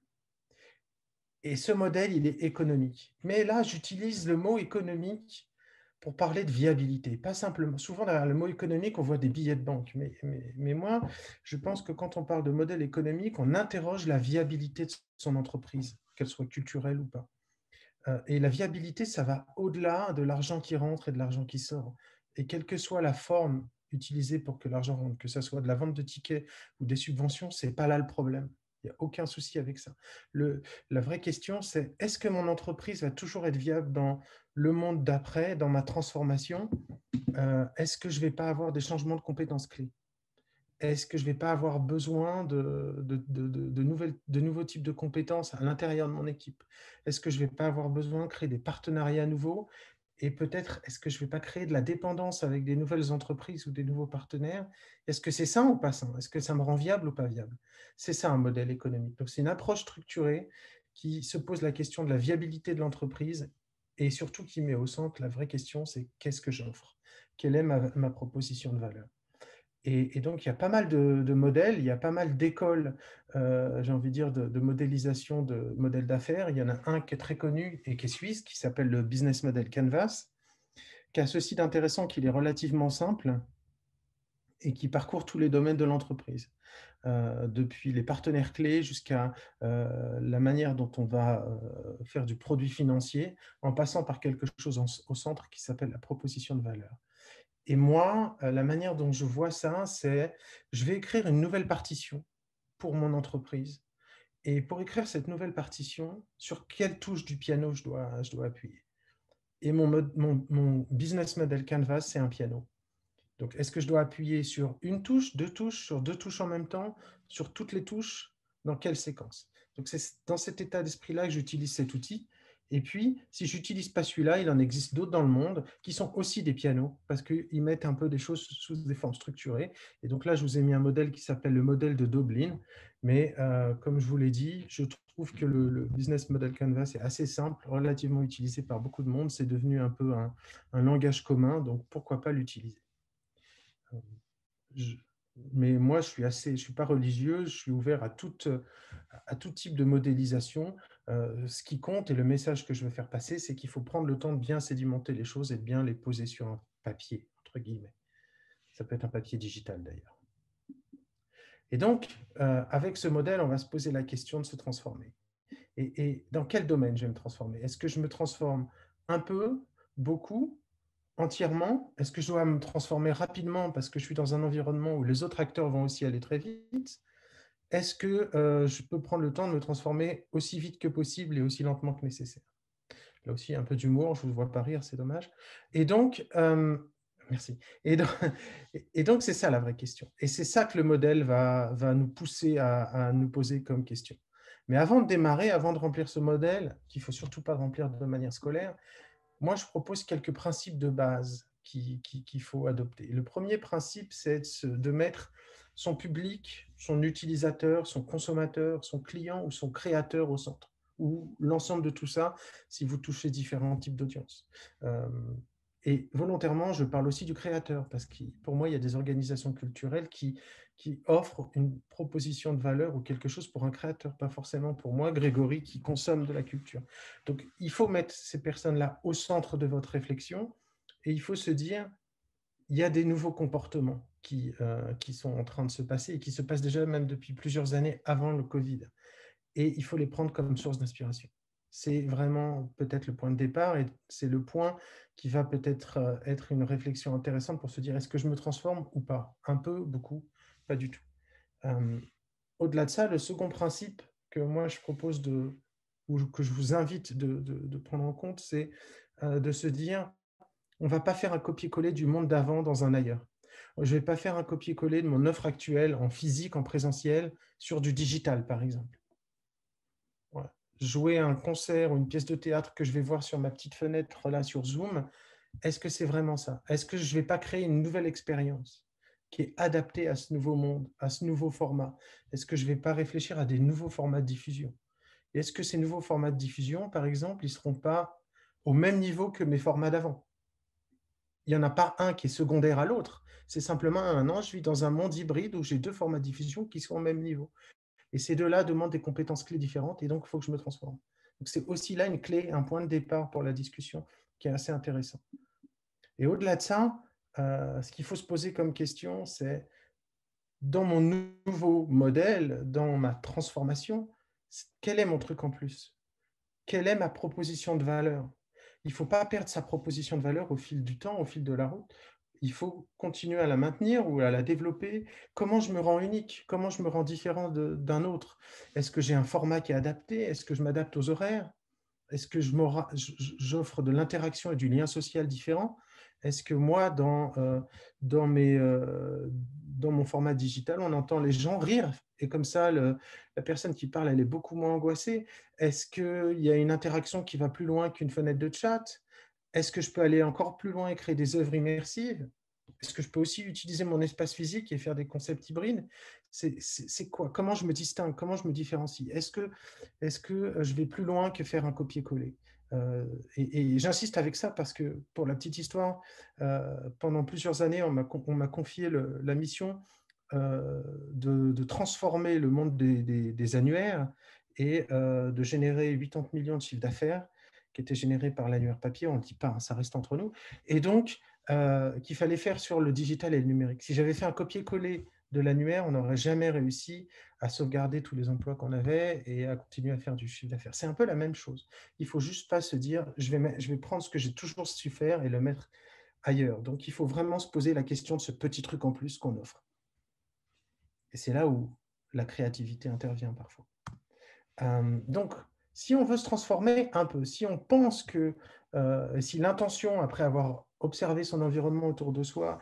Et ce modèle, il est économique. Mais là, j'utilise le mot économique pour parler de viabilité, pas simplement. Souvent, derrière le mot économique, on voit des billets de banque. Mais moi, je pense que quand on parle de modèle économique, on interroge la viabilité de son entreprise, qu'elle soit culturelle ou pas. Et la viabilité, ça va au-delà de l'argent qui rentre et de l'argent qui sort. Et quelle que soit la forme utilisée pour que l'argent rentre, que ce soit de la vente de tickets ou des subventions, ce n'est pas là le problème. Il n'y a aucun souci avec ça. La vraie question, c'est est-ce que mon entreprise va toujours être viable dans le monde d'après, dans ma transformation? Est-ce que je ne vais pas avoir des changements de compétences clés? Est-ce que je ne vais pas avoir besoin de nouveaux types de compétences à l'intérieur de mon équipe? Est-ce que je ne vais pas avoir besoin de créer des partenariats nouveaux? Et peut-être, est-ce que je ne vais pas créer de la dépendance avec des nouvelles entreprises ou des nouveaux partenaires? Est-ce que c'est sain ou pas sain? Est-ce que ça me rend viable ou pas viable? C'est ça un modèle économique. Donc, c'est une approche structurée qui se pose la question de la viabilité de l'entreprise et surtout qui met au centre la vraie question, c'est qu'est-ce que j'offre? Quelle est ma proposition de valeur? Et donc, il y a pas mal de modèles, il y a pas mal d'écoles, j'ai envie de dire, de modélisation de modèles d'affaires. Il y en a un qui est très connu et qui est suisse, qui s'appelle le Business Model Canvas, qui a ceci d'intéressant qu'il est relativement simple et qui parcourt tous les domaines de l'entreprise, depuis les partenaires clés jusqu'à la manière dont on va faire du produit financier, en passant par quelque chose au centre qui s'appelle la proposition de valeur. Et moi, la manière dont je vois ça, c'est je vais écrire une nouvelle partition pour mon entreprise. Et pour écrire cette nouvelle partition, sur quelle touche du piano je dois appuyer. Et mon business model Canvas, c'est un piano. Donc, est-ce que je dois appuyer sur une touche, deux touches, sur deux touches en même temps, sur toutes les touches, dans quelle séquence? Donc, c'est dans cet état d'esprit-là que j'utilise cet outil. Et puis, si je n'utilise pas celui-là, il en existe d'autres dans le monde qui sont aussi des pianos parce qu'ils mettent un peu des choses sous des formes structurées. Et donc là, je vous ai mis un modèle qui s'appelle le modèle de Doblin. Mais comme je vous l'ai dit, je trouve que le business model Canvas est assez simple, relativement utilisé par beaucoup de monde. C'est devenu un peu un langage commun, donc pourquoi pas l'utiliser? Mais moi, je suis pas religieux, je suis ouvert à tout type de modélisation. Ce qui compte et le message que je veux faire passer, c'est qu'il faut prendre le temps de bien sédimenter les choses et de bien les poser sur un papier, entre guillemets. Ça peut être un papier digital d'ailleurs. Et donc, avec ce modèle, on va se poser la question de se transformer. Et dans quel domaine je vais me transformer? Est-ce que je me transforme un peu, beaucoup, entièrement? Est-ce que je dois me transformer rapidement parce que je suis dans un environnement où les autres acteurs vont aussi aller très vite? Est-ce que je peux prendre le temps de me transformer aussi vite que possible et aussi lentement que nécessaire? Là aussi, un peu d'humour, je ne vous vois pas rire, c'est dommage. Et donc, merci. Et donc, c'est ça la vraie question. Et c'est ça que le modèle va nous pousser à nous poser comme question. Mais avant de démarrer, avant de remplir ce modèle, qu'il ne faut surtout pas remplir de manière scolaire, moi, je propose quelques principes de base qu'il faut adopter. Le premier principe, c'est de mettre son public, son utilisateur, son consommateur, son client ou son créateur au centre, ou l'ensemble de tout ça si vous touchez différents types d'audience. Et volontairement, je parle aussi du créateur, parce que pour moi, il y a des organisations culturelles qui offrent une proposition de valeur ou quelque chose pour un créateur, pas forcément pour moi, Grégory, qui consomme de la culture. Donc, il faut mettre ces personnes-là au centre de votre réflexion et il faut se dire, il y a des nouveaux comportements qui sont en train de se passer et qui se passent déjà même depuis plusieurs années avant le Covid. Et il faut les prendre comme source d'inspiration. C'est vraiment peut-être le point de départ et c'est le point qui va peut-être être une réflexion intéressante pour se dire, est-ce que je me transforme ou pas? Un peu, beaucoup, pas du tout. Au-delà de ça, le second principe que moi je propose ou que je vous invite de prendre en compte, c'est de se dire, on ne va pas faire un copier-coller du monde d'avant dans un ailleurs. Je ne vais pas faire un copier-coller de mon offre actuelle en physique, en présentiel, sur du digital, par exemple. Voilà. Jouer un concert ou une pièce de théâtre que je vais voir sur ma petite fenêtre là sur Zoom, est-ce que c'est vraiment ça? Est-ce que je ne vais pas créer une nouvelle expérience qui est adaptée à ce nouveau monde, à ce nouveau format? Est-ce que je ne vais pas réfléchir à des nouveaux formats de diffusion? Et est-ce que ces nouveaux formats de diffusion, par exemple, ils ne seront pas au même niveau que mes formats d'avant? Il n'y en a pas un qui est secondaire à l'autre. C'est simplement je vis dans un monde hybride où j'ai deux formats de diffusion qui sont au même niveau. Et ces deux-là demandent des compétences clés différentes et donc il faut que je me transforme. Donc c'est aussi là une clé, un point de départ pour la discussion qui est assez intéressant. Et au-delà de ça, ce qu'il faut se poser comme question, c'est dans mon nouveau modèle, dans ma transformation, quel est mon truc en plus? Quelle est ma proposition de valeur? Il ne faut pas perdre sa proposition de valeur au fil du temps, au fil de la route. Il faut continuer à la maintenir ou à la développer. Comment je me rends unique? Comment je me rends différent d'un autre? Est-ce que j'ai un format qui est adapté? Est-ce que je m'adapte aux horaires? Est-ce que j'offre de l'interaction et du lien social différent? Est-ce que moi, dans mon format digital, on entend les gens rire et comme ça, la personne qui parle, elle est beaucoup moins angoissée? Est-ce qu'il y a une interaction qui va plus loin qu'une fenêtre de chat? Est-ce que je peux aller encore plus loin et créer des œuvres immersives? Est-ce que je peux aussi utiliser mon espace physique et faire des concepts hybrides? C'est quoi? Comment je me distingue? Comment je me différencie? Est-ce que je vais plus loin que faire un copier-coller? Et j'insiste avec ça parce que, pour la petite histoire, pendant plusieurs années, on m'a confié la mission de transformer le monde des annuaires et de générer 80 millions de chiffres d'affaires qui étaient générés par l'annuaire papier. On ne le dit pas, hein, ça reste entre nous. Et donc, qu'il fallait faire sur le digital et le numérique. Si j'avais fait un copier-coller de l'annuaire, on n'aurait jamais réussi à sauvegarder tous les emplois qu'on avait et à continuer à faire du chiffre d'affaires. C'est un peu la même chose. Il ne faut juste pas se dire, je vais prendre ce que j'ai toujours su faire et le mettre ailleurs. Donc, il faut vraiment se poser la question de ce petit truc en plus qu'on offre. Et c'est là où la créativité intervient parfois. Donc, si on veut se transformer un peu, si on pense que, si l'intention, après avoir observé son environnement autour de soi,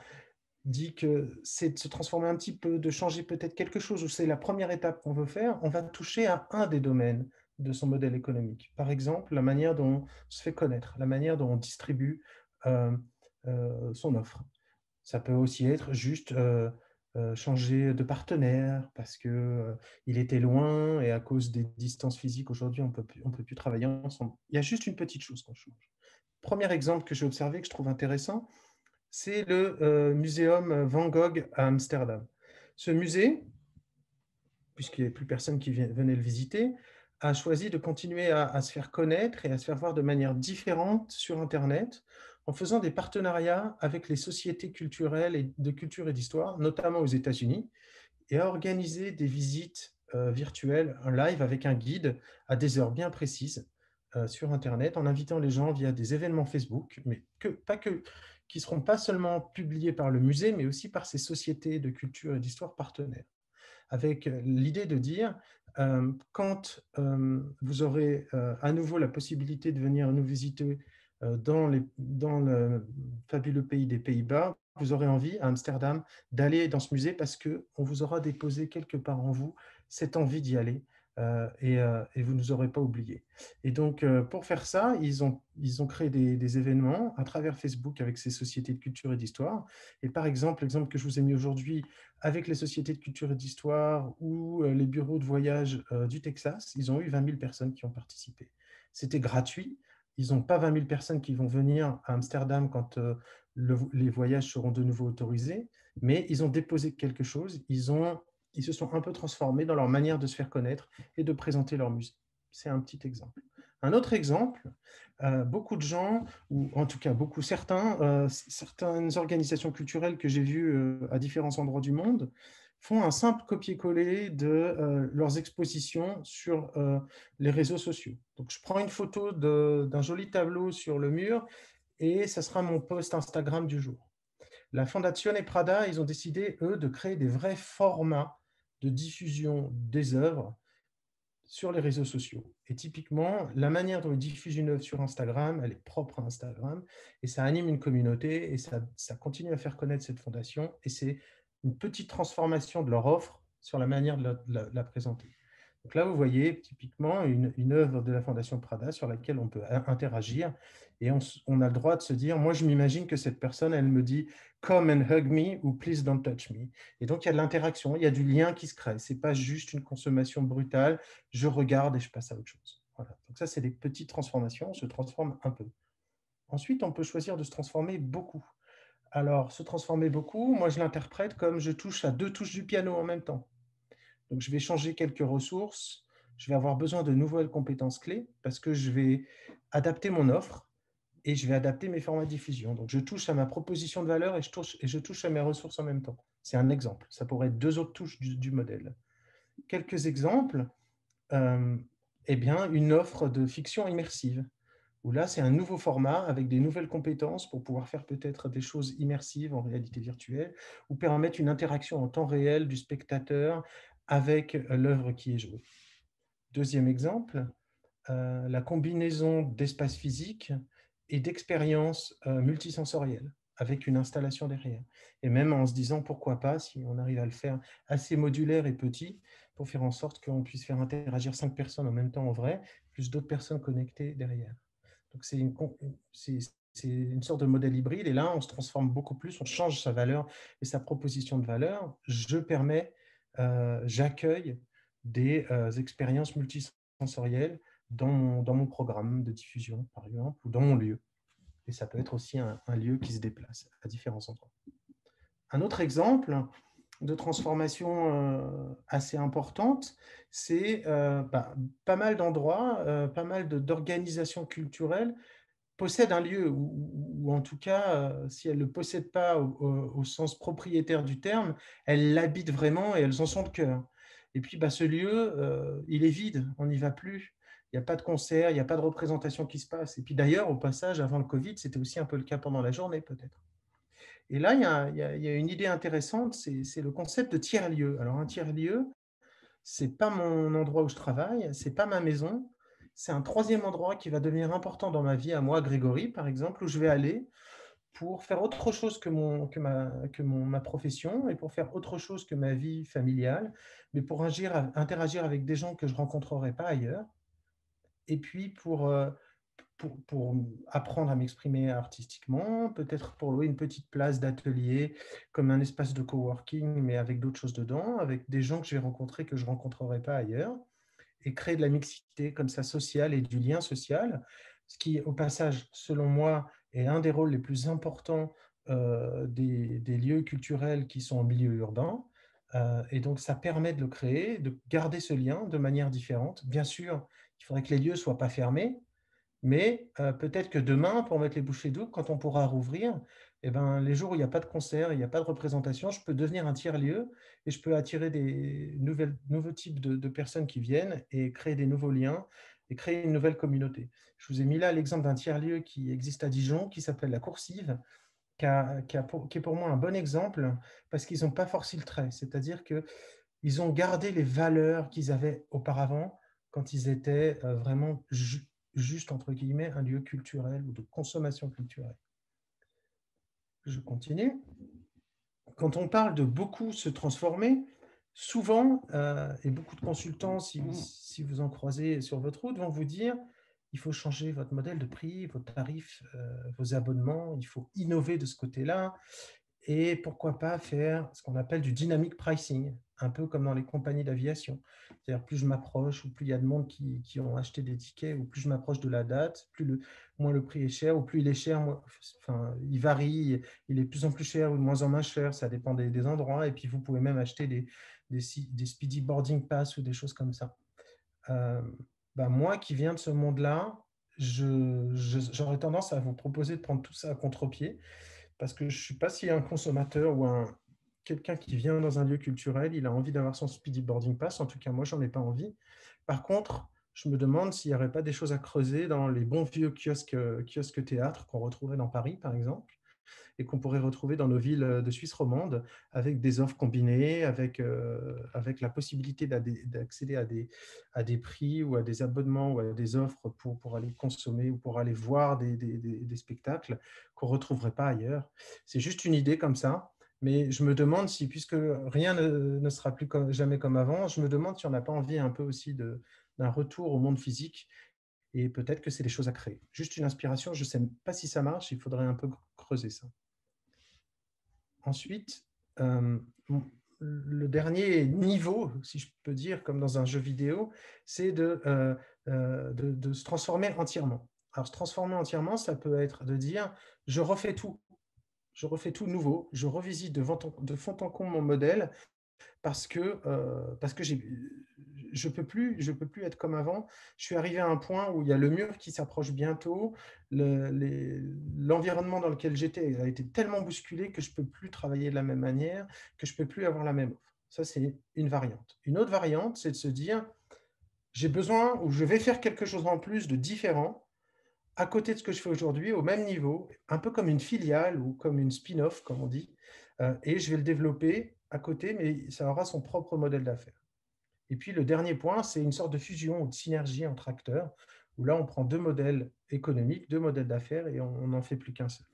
dit que c'est de se transformer un petit peu, de changer peut-être quelque chose, ou c'est la première étape qu'on veut faire, on va toucher à un des domaines de son modèle économique. Par exemple, la manière dont on se fait connaître, la manière dont on distribue son offre. Ça peut aussi être juste changer de partenaire parce qu'il était loin et à cause des distances physiques, aujourd'hui, on peut plus travailler ensemble. Il y a juste une petite chose qu'on change. Premier exemple que j'ai observé, que je trouve intéressant, c'est le muséum Van Gogh à Amsterdam. Ce musée, puisqu'il n'y avait plus personne qui venait le visiter, a choisi de continuer à se faire connaître et à se faire voir de manière différente sur Internet en faisant des partenariats avec les sociétés culturelles et de culture et d'histoire, notamment aux États-Unis, et a organisé des visites virtuelles, un live avec un guide à des heures bien précises sur Internet, en invitant les gens via des événements Facebook, mais qui ne seront pas seulement publiés par le musée, mais aussi par ces sociétés de culture et d'histoire partenaires, avec l'idée de dire, quand vous aurez à nouveau la possibilité de venir nous visiter dans le fabuleux pays des Pays-Bas, vous aurez envie, à Amsterdam, d'aller dans ce musée parce qu'on vous aura déposé quelque part en vous cette envie d'y aller et vous ne nous aurez pas oublié. Et donc, pour faire ça, ils ont créé des événements à travers Facebook avec ces sociétés de culture et d'histoire. Et par exemple, l'exemple que je vous ai mis aujourd'hui avec les sociétés de culture et d'histoire ou les bureaux de voyage du Texas, ils ont eu 20 000 personnes qui ont participé. C'était gratuit. Ils n'ont pas 20 000 personnes qui vont venir à Amsterdam quand les voyages seront de nouveau autorisés, mais ils ont déposé quelque chose, ils se sont un peu transformés dans leur manière de se faire connaître et de présenter leur musée. C'est un petit exemple. Un autre exemple, beaucoup de gens, ou en tout cas certaines organisations culturelles que j'ai vues à différents endroits du monde, font un simple copier-coller de leurs expositions sur les réseaux sociaux. Donc, je prends une photo d'un joli tableau sur le mur et ça sera mon post Instagram du jour. La Fondazione Prada, ils ont décidé, eux, de créer des vrais formats de diffusion des œuvres sur les réseaux sociaux. Et typiquement, la manière dont ils diffusent une œuvre sur Instagram, elle est propre à Instagram, et ça anime une communauté, et ça continue à faire connaître cette fondation, et c'est une petite transformation de leur offre sur la manière de la présenter. Donc là, vous voyez typiquement une œuvre de la Fondation Prada sur laquelle on peut interagir, et on a le droit de se dire, moi je m'imagine que cette personne, elle me dit « Come and hug me » ou « Please don't touch me ». Et donc il y a de l'interaction, il y a du lien qui se crée. Ce n'est pas juste une consommation brutale, je regarde et je passe à autre chose. Voilà. Donc ça, c'est des petites transformations, on se transforme un peu. Ensuite, on peut choisir de se transformer beaucoup. Alors, se transformer beaucoup, moi je l'interprète comme je touche à 2 touches du piano en même temps. Donc, je vais changer quelques ressources, je vais avoir besoin de nouvelles compétences clés parce que je vais adapter mon offre et je vais adapter mes formats de diffusion. Donc, je touche à ma proposition de valeur et je touche à mes ressources en même temps. C'est un exemple. Ça pourrait être 2 autres touches du modèle. Quelques exemples. Eh bien, une offre de fiction immersive, où là, c'est un nouveau format avec des nouvelles compétences pour pouvoir faire peut-être des choses immersives en réalité virtuelle ou permettre une interaction en temps réel du spectateur avec l'œuvre qui est jouée. Deuxième exemple, la combinaison d'espace physique et d'expériences multisensorielles avec une installation derrière. Et même en se disant pourquoi pas, si on arrive à le faire assez modulaire et petit, pour faire en sorte qu'on puisse faire interagir 5 personnes en même temps en vrai, plus d'autres personnes connectées derrière. Donc c'est une sorte de modèle hybride, et là on se transforme beaucoup plus, on change sa valeur et sa proposition de valeur. J'accueille des expériences multisensorielles dans mon programme de diffusion, par exemple, ou dans mon lieu. Et ça peut être aussi un lieu qui se déplace à différents endroits. Un autre exemple de transformation assez importante, c'est pas mal d'endroits, pas mal d'organisations culturelles possèdent un lieu, ou en tout cas, si elles ne le possèdent pas au sens propriétaire du terme, elles l'habitent vraiment et elles en sont le cœur. Et puis, ce lieu, il est vide, on n'y va plus. Il n'y a pas de concert, il n'y a pas de représentation qui se passe. Et puis d'ailleurs, au passage, avant le Covid, c'était aussi un peu le cas pendant la journée, peut-être. Et là, il y a une idée intéressante, c'est le concept de tiers-lieu. Alors, un tiers-lieu, ce n'est pas mon endroit où je travaille, ce n'est pas ma maison, c'est un troisième endroit qui va devenir important dans ma vie, à moi, Grégory, par exemple, où je vais aller pour faire autre chose que ma profession et pour faire autre chose que ma vie familiale, mais pour interagir avec des gens que je ne rencontrerai pas ailleurs, et puis pour apprendre à m'exprimer artistiquement, peut-être pour louer une petite place d'atelier comme un espace de coworking, mais avec d'autres choses dedans, avec des gens que je vais rencontrer que je ne rencontrerai pas ailleurs, et créer de la mixité comme ça sociale et du lien social, ce qui, au passage, selon moi, est un des rôles les plus importants des lieux culturels qui sont en milieu urbain. Et donc, ça permet de le créer, de garder ce lien de manière différente. Bien sûr, il faudrait que les lieux ne soient pas fermés, mais peut-être que demain, pour mettre les bouchées doubles, quand on pourra rouvrir, eh ben, les jours où il n'y a pas de concert, il n'y a pas de représentation, je peux devenir un tiers-lieu et je peux attirer des nouveaux types de personnes qui viennent et créer des nouveaux liens et créer une nouvelle communauté. Je vous ai mis là l'exemple d'un tiers-lieu qui existe à Dijon, qui s'appelle La Coursive, qui est pour moi un bon exemple parce qu'ils n'ont pas forcé le trait. C'est-à-dire qu'ils ont gardé les valeurs qu'ils avaient auparavant quand ils étaient vraiment juste, entre guillemets, un lieu culturel ou de consommation culturelle. Je continue. Quand on parle de beaucoup se transformer, souvent, et beaucoup de consultants, si vous en croisez sur votre route, vont vous dire il faut changer votre modèle de prix, vos tarifs, vos abonnements, il faut innover de ce côté-là, et pourquoi pas faire ce qu'on appelle du dynamic pricing, un peu comme dans les compagnies d'aviation. C'est-à-dire, plus je m'approche, ou plus il y a de monde qui ont acheté des tickets, ou plus je m'approche de la date, moins le prix est cher, ou plus il est cher, il varie, il est de plus en plus cher ou de moins en moins cher, ça dépend des endroits, et puis vous pouvez même acheter des speedy boarding pass ou des choses comme ça. Moi qui viens de ce monde-là, j'aurais tendance à vous proposer de prendre tout ça à contre-pied, parce que je ne suis pas si un consommateur ou quelqu'un qui vient dans un lieu culturel, il a envie d'avoir son speedy boarding pass. En tout cas, moi, je n'en ai pas envie. Par contre, je me demande s'il n'y aurait pas des choses à creuser dans les bons vieux kiosques théâtres qu'on retrouverait dans Paris, par exemple, et qu'on pourrait retrouver dans nos villes de Suisse romande, avec des offres combinées, avec la possibilité d'accéder à des prix ou à des abonnements ou à des offres pour aller consommer ou pour aller voir des spectacles qu'on ne retrouverait pas ailleurs. C'est juste une idée comme ça, mais je me demande si, puisque rien ne sera plus jamais comme avant, je me demande si on n'a pas envie un peu aussi d'un retour au monde physique. Et peut-être que c'est des choses à créer. Juste une inspiration, je ne sais pas si ça marche, il faudrait un peu creuser ça. Ensuite, le dernier niveau, si je peux dire, comme dans un jeu vidéo, c'est de se transformer entièrement. Alors, se transformer entièrement, ça peut être de dire « je refais tout nouveau, je revisite de fond en comble mon modèle » parce que je peux plus être comme avant. Je suis arrivé à un point où il y a le mur qui s'approche bientôt. L'environnement dans lequel j'étais a été tellement bousculé que je ne peux plus travailler de la même manière, que je ne peux plus avoir la même offre. Ça, c'est une variante. Une autre variante, c'est de se dire, j'ai besoin ou je vais faire quelque chose en plus de différent à côté de ce que je fais aujourd'hui, au même niveau, un peu comme une filiale ou comme une spin-off, comme on dit, et je vais le développer à côté, mais ça aura son propre modèle d'affaires. Et puis, le dernier point, c'est une sorte de fusion ou de synergie entre acteurs, où là, on prend deux modèles économiques, deux modèles d'affaires, et on n'en fait plus qu'un seul.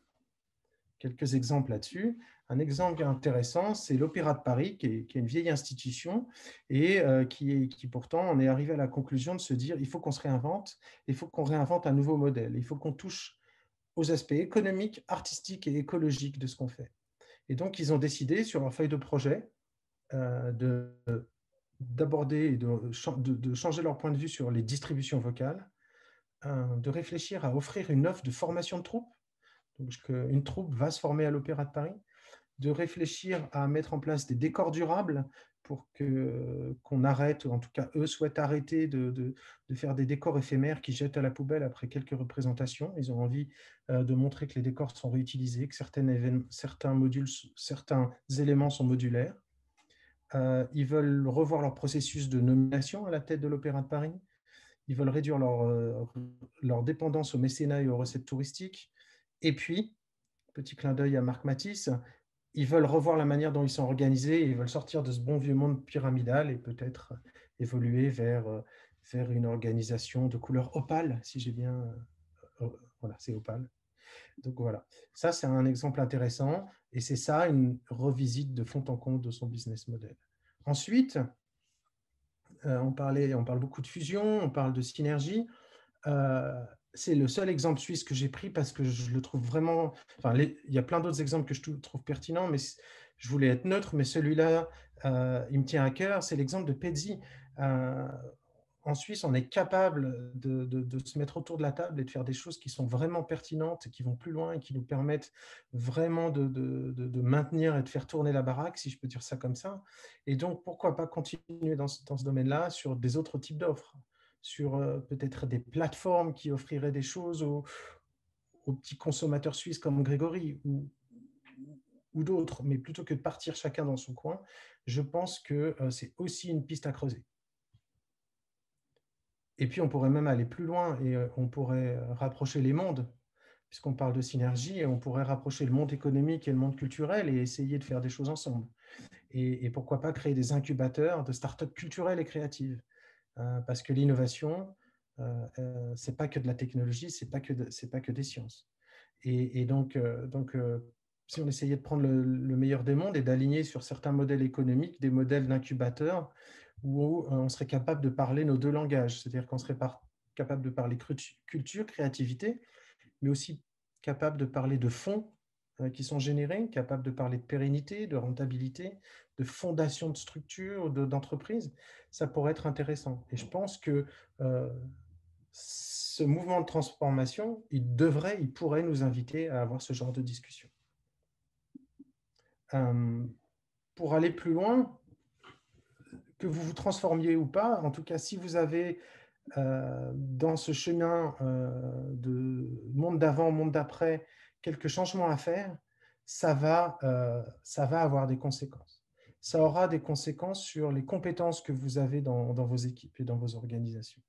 Quelques exemples là-dessus. Un exemple intéressant, c'est l'Opéra de Paris, qui est une vieille institution, et qui pourtant, on est arrivé à la conclusion de se dire, il faut qu'on se réinvente, il faut qu'on réinvente un nouveau modèle, il faut qu'on touche aux aspects économiques, artistiques et écologiques de ce qu'on fait. Et donc, ils ont décidé, sur leur feuille de projet, d'aborder et de changer leur point de vue sur les distributions vocales, de réfléchir à offrir une offre de formation de troupe. Donc, une troupe va se former à l'Opéra de Paris, de réfléchir à mettre en place des décors durables pour qu'on arrête, en tout cas eux souhaitent arrêter de faire des décors éphémères qui jettent à la poubelle après quelques représentations. Ils ont envie de montrer que les décors sont réutilisés, que certains éléments sont modulaires. Ils veulent revoir leur processus de nomination à la tête de l'Opéra de Paris. Ils veulent réduire leur dépendance au mécénat et aux recettes touristiques. Et puis, petit clin d'œil à Marc Matisse, ils veulent revoir la manière dont ils sont organisés et ils veulent sortir de ce bon vieux monde pyramidal et peut-être évoluer vers une organisation de couleur opale, si j'ai bien... voilà, c'est opale. Donc voilà, ça c'est un exemple intéressant et c'est ça une revisite de fond en comble de son business model. Ensuite, on parle beaucoup de fusion, on parle de synergie. C'est le seul exemple suisse que j'ai pris parce que je le trouve vraiment... Enfin, il y a plein d'autres exemples que je trouve pertinents, mais je voulais être neutre, mais celui-là, il me tient à cœur. C'est l'exemple de Pezzi. En Suisse, on est capable de se mettre autour de la table et de faire des choses qui sont vraiment pertinentes, qui vont plus loin et qui nous permettent vraiment de maintenir et de faire tourner la baraque, si je peux dire ça comme ça. Et donc, pourquoi pas continuer dans ce domaine-là sur des autres types d'offres, sur peut-être des plateformes qui offriraient des choses aux petits consommateurs suisses comme Grégory ou d'autres, mais plutôt que de partir chacun dans son coin, je pense que c'est aussi une piste à creuser. Et puis, on pourrait même aller plus loin et on pourrait rapprocher les mondes, puisqu'on parle de synergie, et on pourrait rapprocher le monde économique et le monde culturel et essayer de faire des choses ensemble. Et pourquoi pas créer des incubateurs de startups culturelles et créatives, parce que l'innovation, c'est pas que de la technologie, c'est pas que des sciences. Et donc, si on essayait de prendre le meilleur des mondes et d'aligner sur certains modèles économiques, des modèles d'incubateurs, où on serait capable de parler nos deux langages, c'est-à-dire qu'on serait capable de parler culture, créativité, mais aussi capable de parler de fonds qui sont générés, capable de parler de pérennité, de rentabilité, de fondation de structure, d'entreprise. Ça pourrait être intéressant. Et je pense que ce mouvement de transformation, il pourrait nous inviter à avoir ce genre de discussion. Pour aller plus loin, que vous vous transformiez ou pas, en tout cas, si vous avez dans ce chemin de monde d'avant, monde d'après, quelques changements à faire, ça va avoir des conséquences. Ça aura des conséquences sur les compétences que vous avez dans vos équipes et dans vos organisations.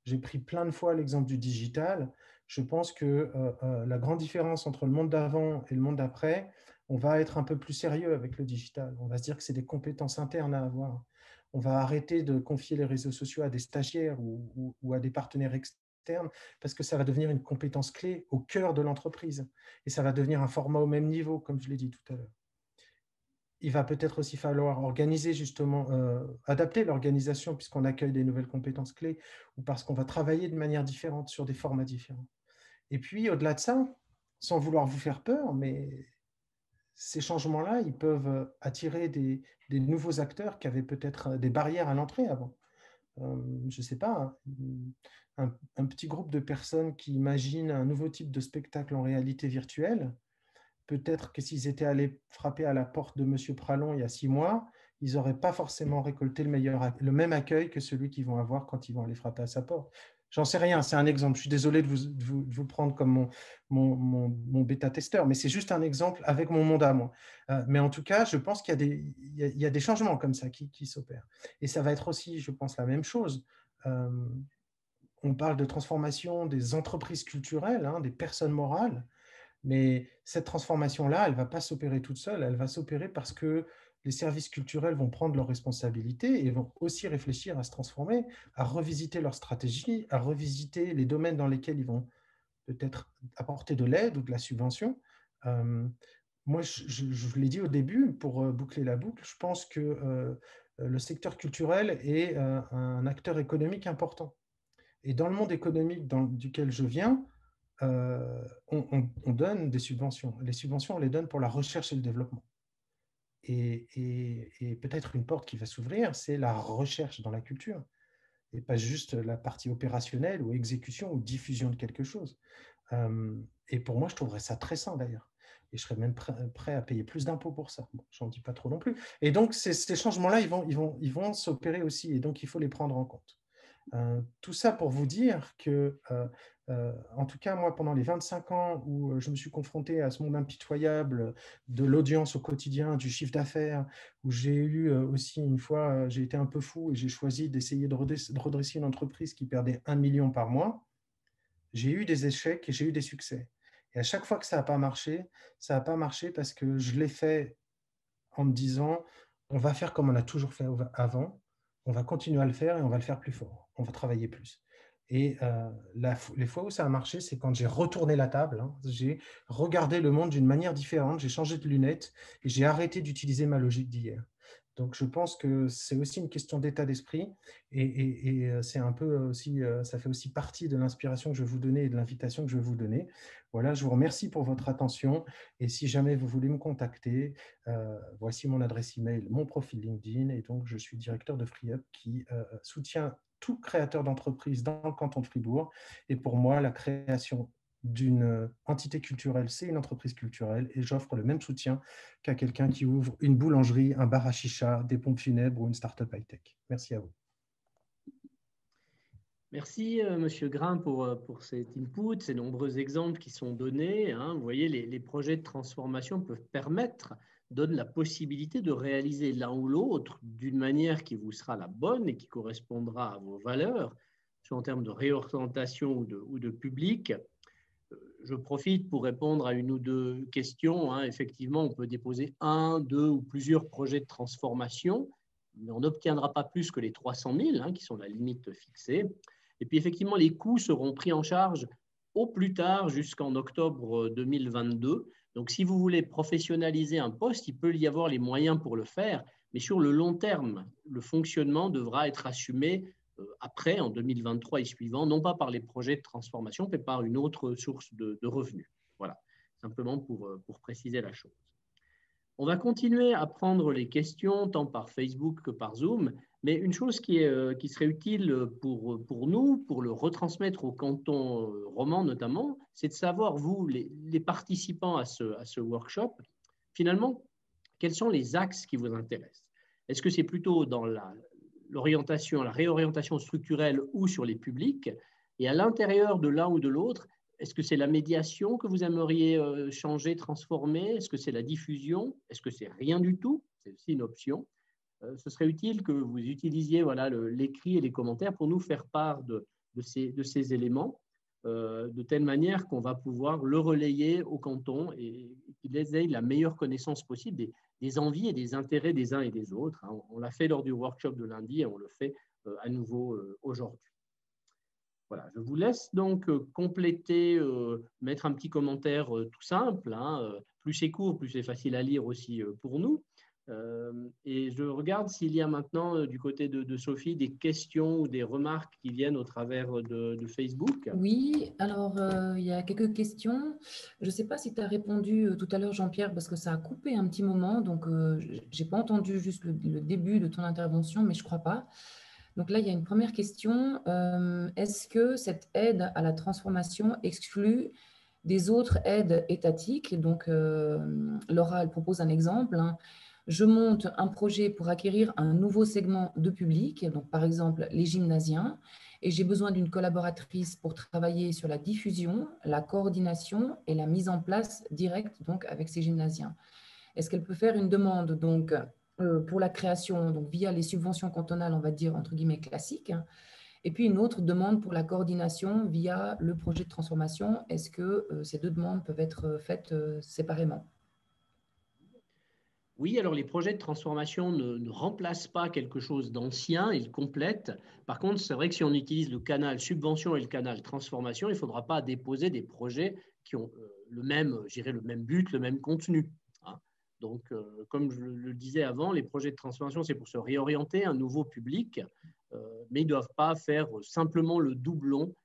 J'ai pris plein de fois l'exemple du digital. Je pense que la grande différence entre le monde d'avant et le monde d'après, on va être un peu plus sérieux avec le digital. On va se dire que c'est des compétences internes à avoir. On va arrêter de confier les réseaux sociaux à des stagiaires ou à des partenaires externes parce que ça va devenir une compétence clé au cœur de l'entreprise. Et ça va devenir un format au même niveau, comme je l'ai dit tout à l'heure. Il va peut-être aussi falloir organiser justement, adapter l'organisation puisqu'on accueille des nouvelles compétences clés ou parce qu'on va travailler de manière différente sur des formats différents. Et puis, au-delà de ça, sans vouloir vous faire peur, mais ces changements-là, ils peuvent attirer des nouveaux acteurs qui avaient peut-être des barrières à l'entrée avant. Je ne sais pas, un petit groupe de personnes qui imaginent un nouveau type de spectacle en réalité virtuelle. Peut-être que s'ils étaient allés frapper à la porte de M. Pralon il y a 6 mois, ils n'auraient pas forcément récolté le même accueil que celui qu'ils vont avoir quand ils vont aller frapper à sa porte. J'en sais rien, c'est un exemple. Je suis désolé de vous prendre comme mon bêta-testeur, mais c'est juste un exemple avec mon monde à moi. Mais en tout cas, je pense qu'il y a des changements comme ça qui s'opèrent. Et ça va être aussi, je pense, la même chose. On parle de transformation des entreprises culturelles, hein, des personnes morales. Mais cette transformation-là, elle ne va pas s'opérer toute seule, elle va s'opérer parce que les services culturels vont prendre leurs responsabilités et vont aussi réfléchir à se transformer, à revisiter leur stratégie, à revisiter les domaines dans lesquels ils vont peut-être apporter de l'aide ou de la subvention. Moi, je l'ai dit au début, pour boucler la boucle, je pense que le secteur culturel est un acteur économique important. Et dans le monde économique duquel je viens, on donne des subventions. Les subventions, on les donne pour la recherche et le développement. Et peut-être une porte qui va s'ouvrir, c'est la recherche dans la culture, et pas juste la partie opérationnelle ou exécution ou diffusion de quelque chose. Et pour moi, je trouverais ça très sain d'ailleurs. Et je serais même prêt à payer plus d'impôts pour ça. Bon, j'en dis pas trop non plus. Et donc, ces changements-là, ils vont s'opérer aussi. Et donc, il faut les prendre en compte. Tout ça pour vous dire que, en tout cas, moi, pendant les 25 ans où je me suis confronté à ce monde impitoyable de l'audience au quotidien, du chiffre d'affaires, où j'ai eu aussi une fois, j'ai été un peu fou et j'ai choisi d'essayer de redresser une entreprise qui perdait 1 million par mois, j'ai eu des échecs et j'ai eu des succès. Et à chaque fois que ça n'a pas marché parce que je l'ai fait en me disant, on va faire comme on a toujours fait avant, on va continuer à le faire et on va le faire plus fort. On va travailler plus. Et les fois où ça a marché, c'est quand j'ai retourné la table, hein, j'ai regardé le monde d'une manière différente, j'ai changé de lunettes et j'ai arrêté d'utiliser ma logique d'hier. Donc, je pense que c'est aussi une question d'état d'esprit et c'est un peu aussi, ça fait aussi partie de l'inspiration que je vais vous donner et de l'invitation que je vais vous donner. Voilà, je vous remercie pour votre attention et si jamais vous voulez me contacter, voici mon adresse email, mon profil LinkedIn et donc je suis directeur de FreeUp qui soutient tout créateur d'entreprise dans le canton de Fribourg. Et pour moi, la création d'une entité culturelle, c'est une entreprise culturelle et j'offre le même soutien qu'à quelqu'un qui ouvre une boulangerie, un bar à chicha, des pompes funèbres ou une start-up high-tech. Merci à vous. Merci, Monsieur Grain, pour cet input, ces nombreux exemples qui sont donnés. Hein. Vous voyez, les projets de transformation peuvent donnent la possibilité de réaliser l'un ou l'autre d'une manière qui vous sera la bonne et qui correspondra à vos valeurs, soit en termes de réorientation ou de public. Je profite pour répondre à une ou deux questions. Hein. Effectivement, on peut déposer un, deux ou plusieurs projets de transformation, mais on n'obtiendra pas plus que les 300 000, hein, qui sont la limite fixée. Et puis, effectivement, les coûts seront pris en charge au plus tard jusqu'en octobre 2022. Donc, si vous voulez professionnaliser un poste, il peut y avoir les moyens pour le faire, mais sur le long terme, le fonctionnement devra être assumé après, en 2023 et suivant, non pas par les projets de transformation, mais par une autre source de revenus. Voilà, simplement pour préciser la chose. On va continuer à prendre les questions, tant par Facebook que par Zoom, mais une chose qui serait utile pour nous, pour le retransmettre au canton roman notamment, c'est de savoir, vous, les participants à ce workshop, finalement, quels sont les axes qui vous intéressent? Est-ce que c'est plutôt dans la réorientation structurelle ou sur les publics? Et à l'intérieur de l'un ou de l'autre, est-ce que c'est la médiation que vous aimeriez changer, transformer? Est-ce que c'est la diffusion? Est-ce que c'est rien du tout? C'est aussi une option. Ce serait utile que vous utilisiez l'écrit et les commentaires pour nous faire part de ces éléments, de telle manière qu'on va pouvoir le relayer au canton et qu'ils aient la meilleure connaissance possible des envies et des intérêts des uns et des autres. Hein. On l'a fait lors du workshop de lundi et on le fait à nouveau aujourd'hui. Voilà, je vous laisse donc compléter, mettre un petit commentaire tout simple. Hein. Plus c'est court, plus c'est facile à lire aussi pour nous. Et je regarde s'il y a maintenant du côté de Sophie des questions ou des remarques qui viennent au travers de Facebook. Oui, alors il y a quelques questions. Je ne sais pas si tu as répondu tout à l'heure, Jean-Pierre, parce que ça a coupé un petit moment, donc je n'ai pas entendu juste le début de ton intervention, mais je ne crois pas. Donc là, il y a une première question. Est-ce que cette aide à la transformation exclut des autres aides étatiques? Donc, Laura, elle propose un exemple. Hein. Je monte un projet pour acquérir un nouveau segment de public, donc par exemple les gymnasiens, et j'ai besoin d'une collaboratrice pour travailler sur la diffusion, la coordination et la mise en place directe donc, avec ces gymnasiens. Est-ce qu'elle peut faire une demande donc, pour la création, donc via les subventions cantonales, on va dire entre guillemets classiques, et puis une autre demande pour la coordination via le projet de transformation? Est-ce que ces deux demandes peuvent être faites séparément? Oui, alors les projets de transformation ne remplacent pas quelque chose d'ancien, ils complètent. Par contre, c'est vrai que si on utilise le canal subvention et le canal transformation, il ne faudra pas déposer des projets qui ont le même but, le même contenu. Hein. Donc, comme je le disais avant, les projets de transformation, c'est pour se réorienter à un nouveau public, mais ils ne doivent pas faire simplement le doublon,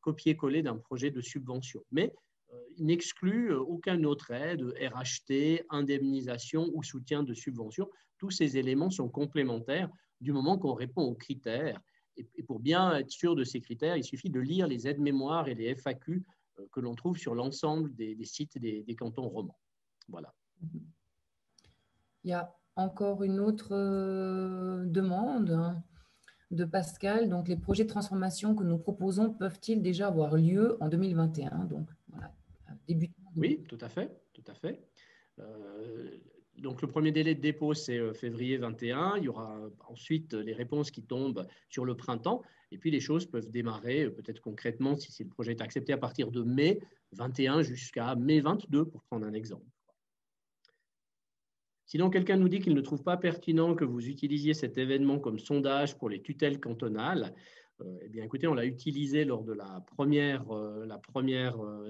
copier-coller d'un projet de subvention. Mais il n'exclut aucune autre aide, RHT, indemnisation ou soutien de subvention. Tous ces éléments sont complémentaires du moment qu'on répond aux critères. Et pour bien être sûr de ces critères, il suffit de lire les aides-mémoires et les FAQ que l'on trouve sur l'ensemble des sites des cantons romans. Voilà. Il y a encore une autre demande de Pascal. Donc, les projets de transformation que nous proposons peuvent-ils déjà avoir lieu en 2021? Donc, voilà, début. Oui, tout à fait. Tout à fait. Donc, le premier délai de dépôt, c'est février 21. Il y aura ensuite les réponses qui tombent sur le printemps. Et puis, les choses peuvent démarrer, peut-être concrètement, si le projet est accepté, à partir de mai 21 jusqu'à mai 22, pour prendre un exemple. Sinon, quelqu'un nous dit qu'il ne trouve pas pertinent que vous utilisiez cet événement comme sondage pour les tutelles cantonales. Eh bien, écoutez, on l'a utilisé lors de la première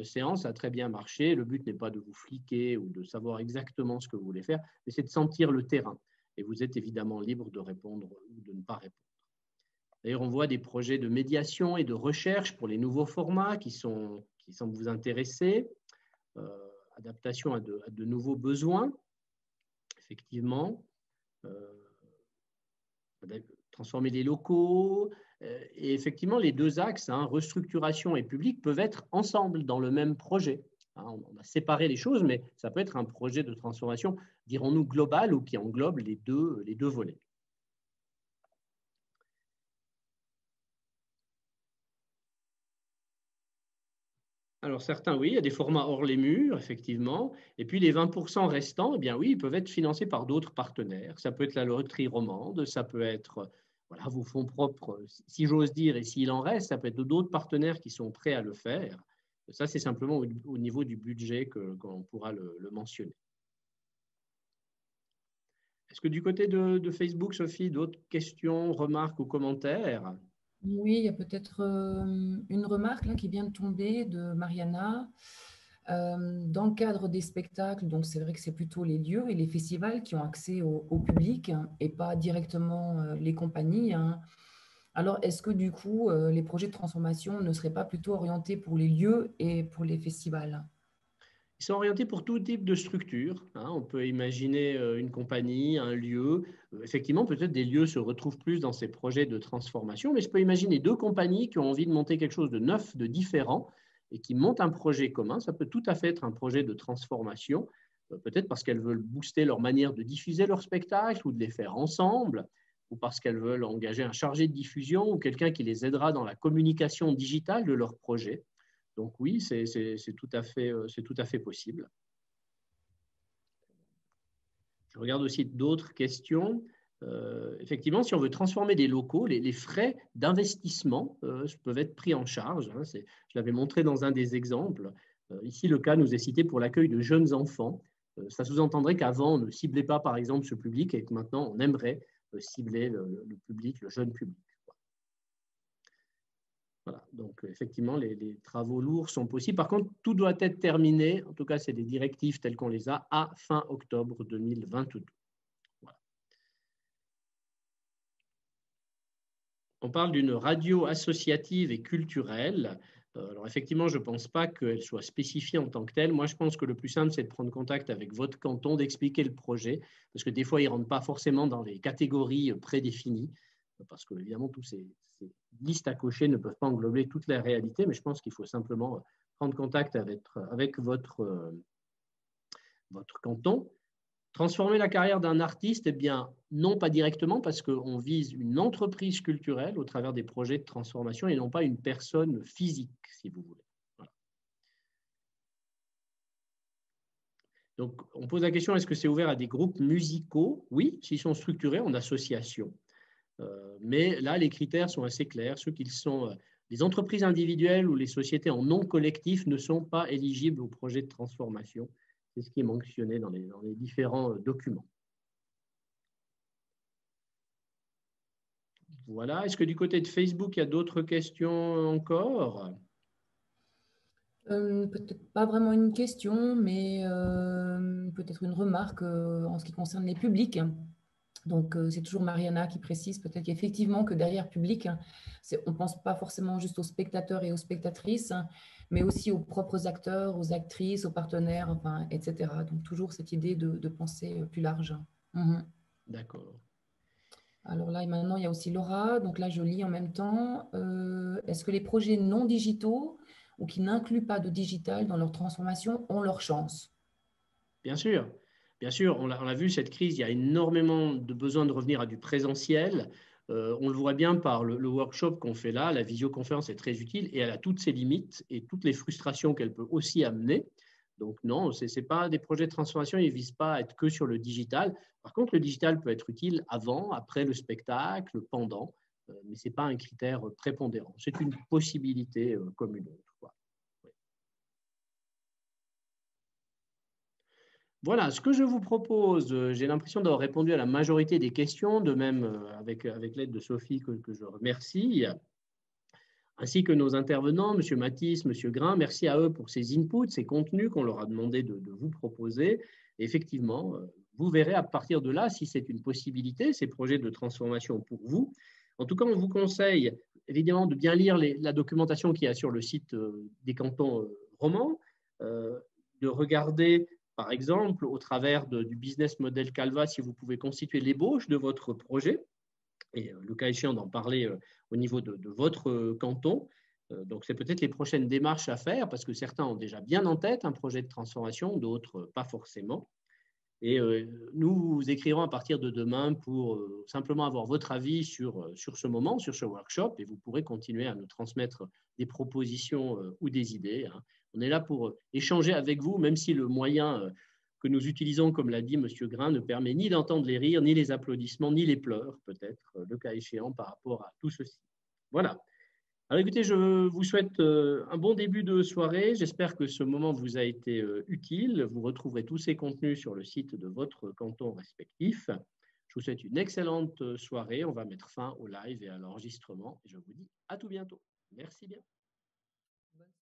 séance, ça a très bien marché. Le but n'est pas de vous fliquer ou de savoir exactement ce que vous voulez faire, mais c'est de sentir le terrain. Et vous êtes évidemment libre de répondre ou de ne pas répondre. D'ailleurs, on voit des projets de médiation et de recherche pour les nouveaux formats qui semblent vous intéresser, adaptation à de nouveaux besoins, effectivement, transformer les locaux. Et effectivement, les deux axes, restructuration et public, peuvent être ensemble dans le même projet. On a séparé les choses, mais ça peut être un projet de transformation, dirons-nous, global ou qui englobe les deux volets. Alors certains, oui, il y a des formats hors les murs, effectivement. Et puis les 20% restants, eh bien oui, ils peuvent être financés par d'autres partenaires. Ça peut être la loterie romande, ça peut être vos fonds propres, si j'ose dire, et s'il en reste, ça peut être d'autres partenaires qui sont prêts à le faire. Ça, c'est simplement au niveau du budget qu'on pourra le mentionner. Est-ce que du côté de Facebook, Sophie, d'autres questions, remarques ou commentaires? Oui, il y a peut-être une remarque là, qui vient de tomber de Mariana. Dans le cadre des spectacles, donc c'est vrai que c'est plutôt les lieux et les festivals qui ont accès au public et pas directement les compagnies. Alors, est-ce que du coup, les projets de transformation ne seraient pas plutôt orientés pour les lieux et pour les festivals? Ils sont orientés pour tout type de structure. On peut imaginer une compagnie, un lieu. Effectivement, peut-être des lieux se retrouvent plus dans ces projets de transformation, mais je peux imaginer deux compagnies qui ont envie de monter quelque chose de neuf, de différent, et qui montent un projet commun. Ça peut tout à fait être un projet de transformation, peut-être parce qu'elles veulent booster leur manière de diffuser leur spectacle ou de les faire ensemble, ou parce qu'elles veulent engager un chargé de diffusion ou quelqu'un qui les aidera dans la communication digitale de leur projet. Donc oui, c'est tout à fait possible. Je regarde aussi d'autres questions. Effectivement, si on veut transformer des locaux, les frais d'investissement peuvent être pris en charge. Je l'avais montré dans un des exemples. Ici, le cas nous est cité pour l'accueil de jeunes enfants. Ça sous-entendrait qu'avant, on ne ciblait pas, par exemple, ce public et que maintenant, on aimerait cibler le public, le jeune public. Voilà, donc effectivement, les travaux lourds sont possibles. Par contre, tout doit être terminé, en tout cas, c'est des directives telles qu'on les a, à fin octobre 2022. Voilà. On parle d'une radio associative et culturelle. Alors effectivement, je ne pense pas qu'elle soit spécifiée en tant que telle. Moi, je pense que le plus simple, c'est de prendre contact avec votre canton, d'expliquer le projet, parce que des fois, ils ne rentrent pas forcément dans les catégories prédéfinies, parce que évidemment, tous ces listes à cocher ne peuvent pas englober toutes les réalités, mais je pense qu'il faut simplement prendre contact avec votre canton. Transformer la carrière d'un artiste, eh bien, non pas directement, parce qu'on vise une entreprise culturelle au travers des projets de transformation et non pas une personne physique, si vous voulez. Voilà. Donc, on pose la question, est-ce que c'est ouvert à des groupes musicaux? Oui, s'ils sont structurés en association. Mais là, les critères sont assez clairs. Ceux qui sont les entreprises individuelles ou les sociétés en non collectif ne sont pas éligibles au projet de transformation. C'est ce qui est mentionné dans les différents documents. Voilà. Est-ce que du côté de Facebook, il y a d'autres questions encore? Peut-être pas vraiment une question, mais peut-être une remarque en ce qui concerne les publics. Donc, c'est toujours Mariana qui précise peut-être qu'effectivement que derrière public, on ne pense pas forcément juste aux spectateurs et aux spectatrices, mais aussi aux propres acteurs, aux actrices, aux partenaires, enfin, etc. Donc, toujours cette idée de penser plus large. D'accord. Alors là, et maintenant, il y a aussi Laura. Donc là, je lis en même temps. Est-ce que les projets non digitaux ou qui n'incluent pas de digital dans leur transformation ont leur chance? Bien sûr. Bien sûr, on l'a vu, cette crise, il y a énormément de besoin de revenir à du présentiel. On le voit bien par le workshop qu'on fait là. La visioconférence est très utile et elle a toutes ses limites et toutes les frustrations qu'elle peut aussi amener. Donc non, ce n'est pas des projets de transformation, ils ne visent pas à être que sur le digital. Par contre, le digital peut être utile avant, après le spectacle, pendant, mais ce n'est pas un critère prépondérant. C'est une possibilité comme une autre, quoi. Voilà, ce que je vous propose, j'ai l'impression d'avoir répondu à la majorité des questions, de même avec l'aide de Sophie que je remercie, ainsi que nos intervenants, M. Mathis, M. Grain. Merci à eux pour ces inputs, ces contenus qu'on leur a demandé de vous proposer. Et effectivement, vous verrez à partir de là si c'est une possibilité, ces projets de transformation pour vous. En tout cas, on vous conseille évidemment de bien lire la documentation qu'il y a sur le site des cantons romans, de regarder par exemple au travers du business model Calva si vous pouvez constituer l'ébauche de votre projet et le cas échéant d'en parler au niveau de votre canton. Donc, c'est peut-être les prochaines démarches à faire parce que certains ont déjà bien en tête un projet de transformation, d'autres pas forcément. Et nous vous écrirons à partir de demain pour simplement avoir votre avis sur ce moment, sur ce workshop, et vous pourrez continuer à nous transmettre des propositions ou des idées. Hein. On est là pour échanger avec vous, même si le moyen que nous utilisons, comme l'a dit M. Grain, ne permet ni d'entendre les rires, ni les applaudissements, ni les pleurs, peut-être, le cas échéant, par rapport à tout ceci. Voilà. Alors écoutez, je vous souhaite un bon début de soirée. J'espère que ce moment vous a été utile. Vous retrouverez tous ces contenus sur le site de votre canton respectif. Je vous souhaite une excellente soirée. On va mettre fin au live et à l'enregistrement. Et je vous dis à tout bientôt. Merci bien.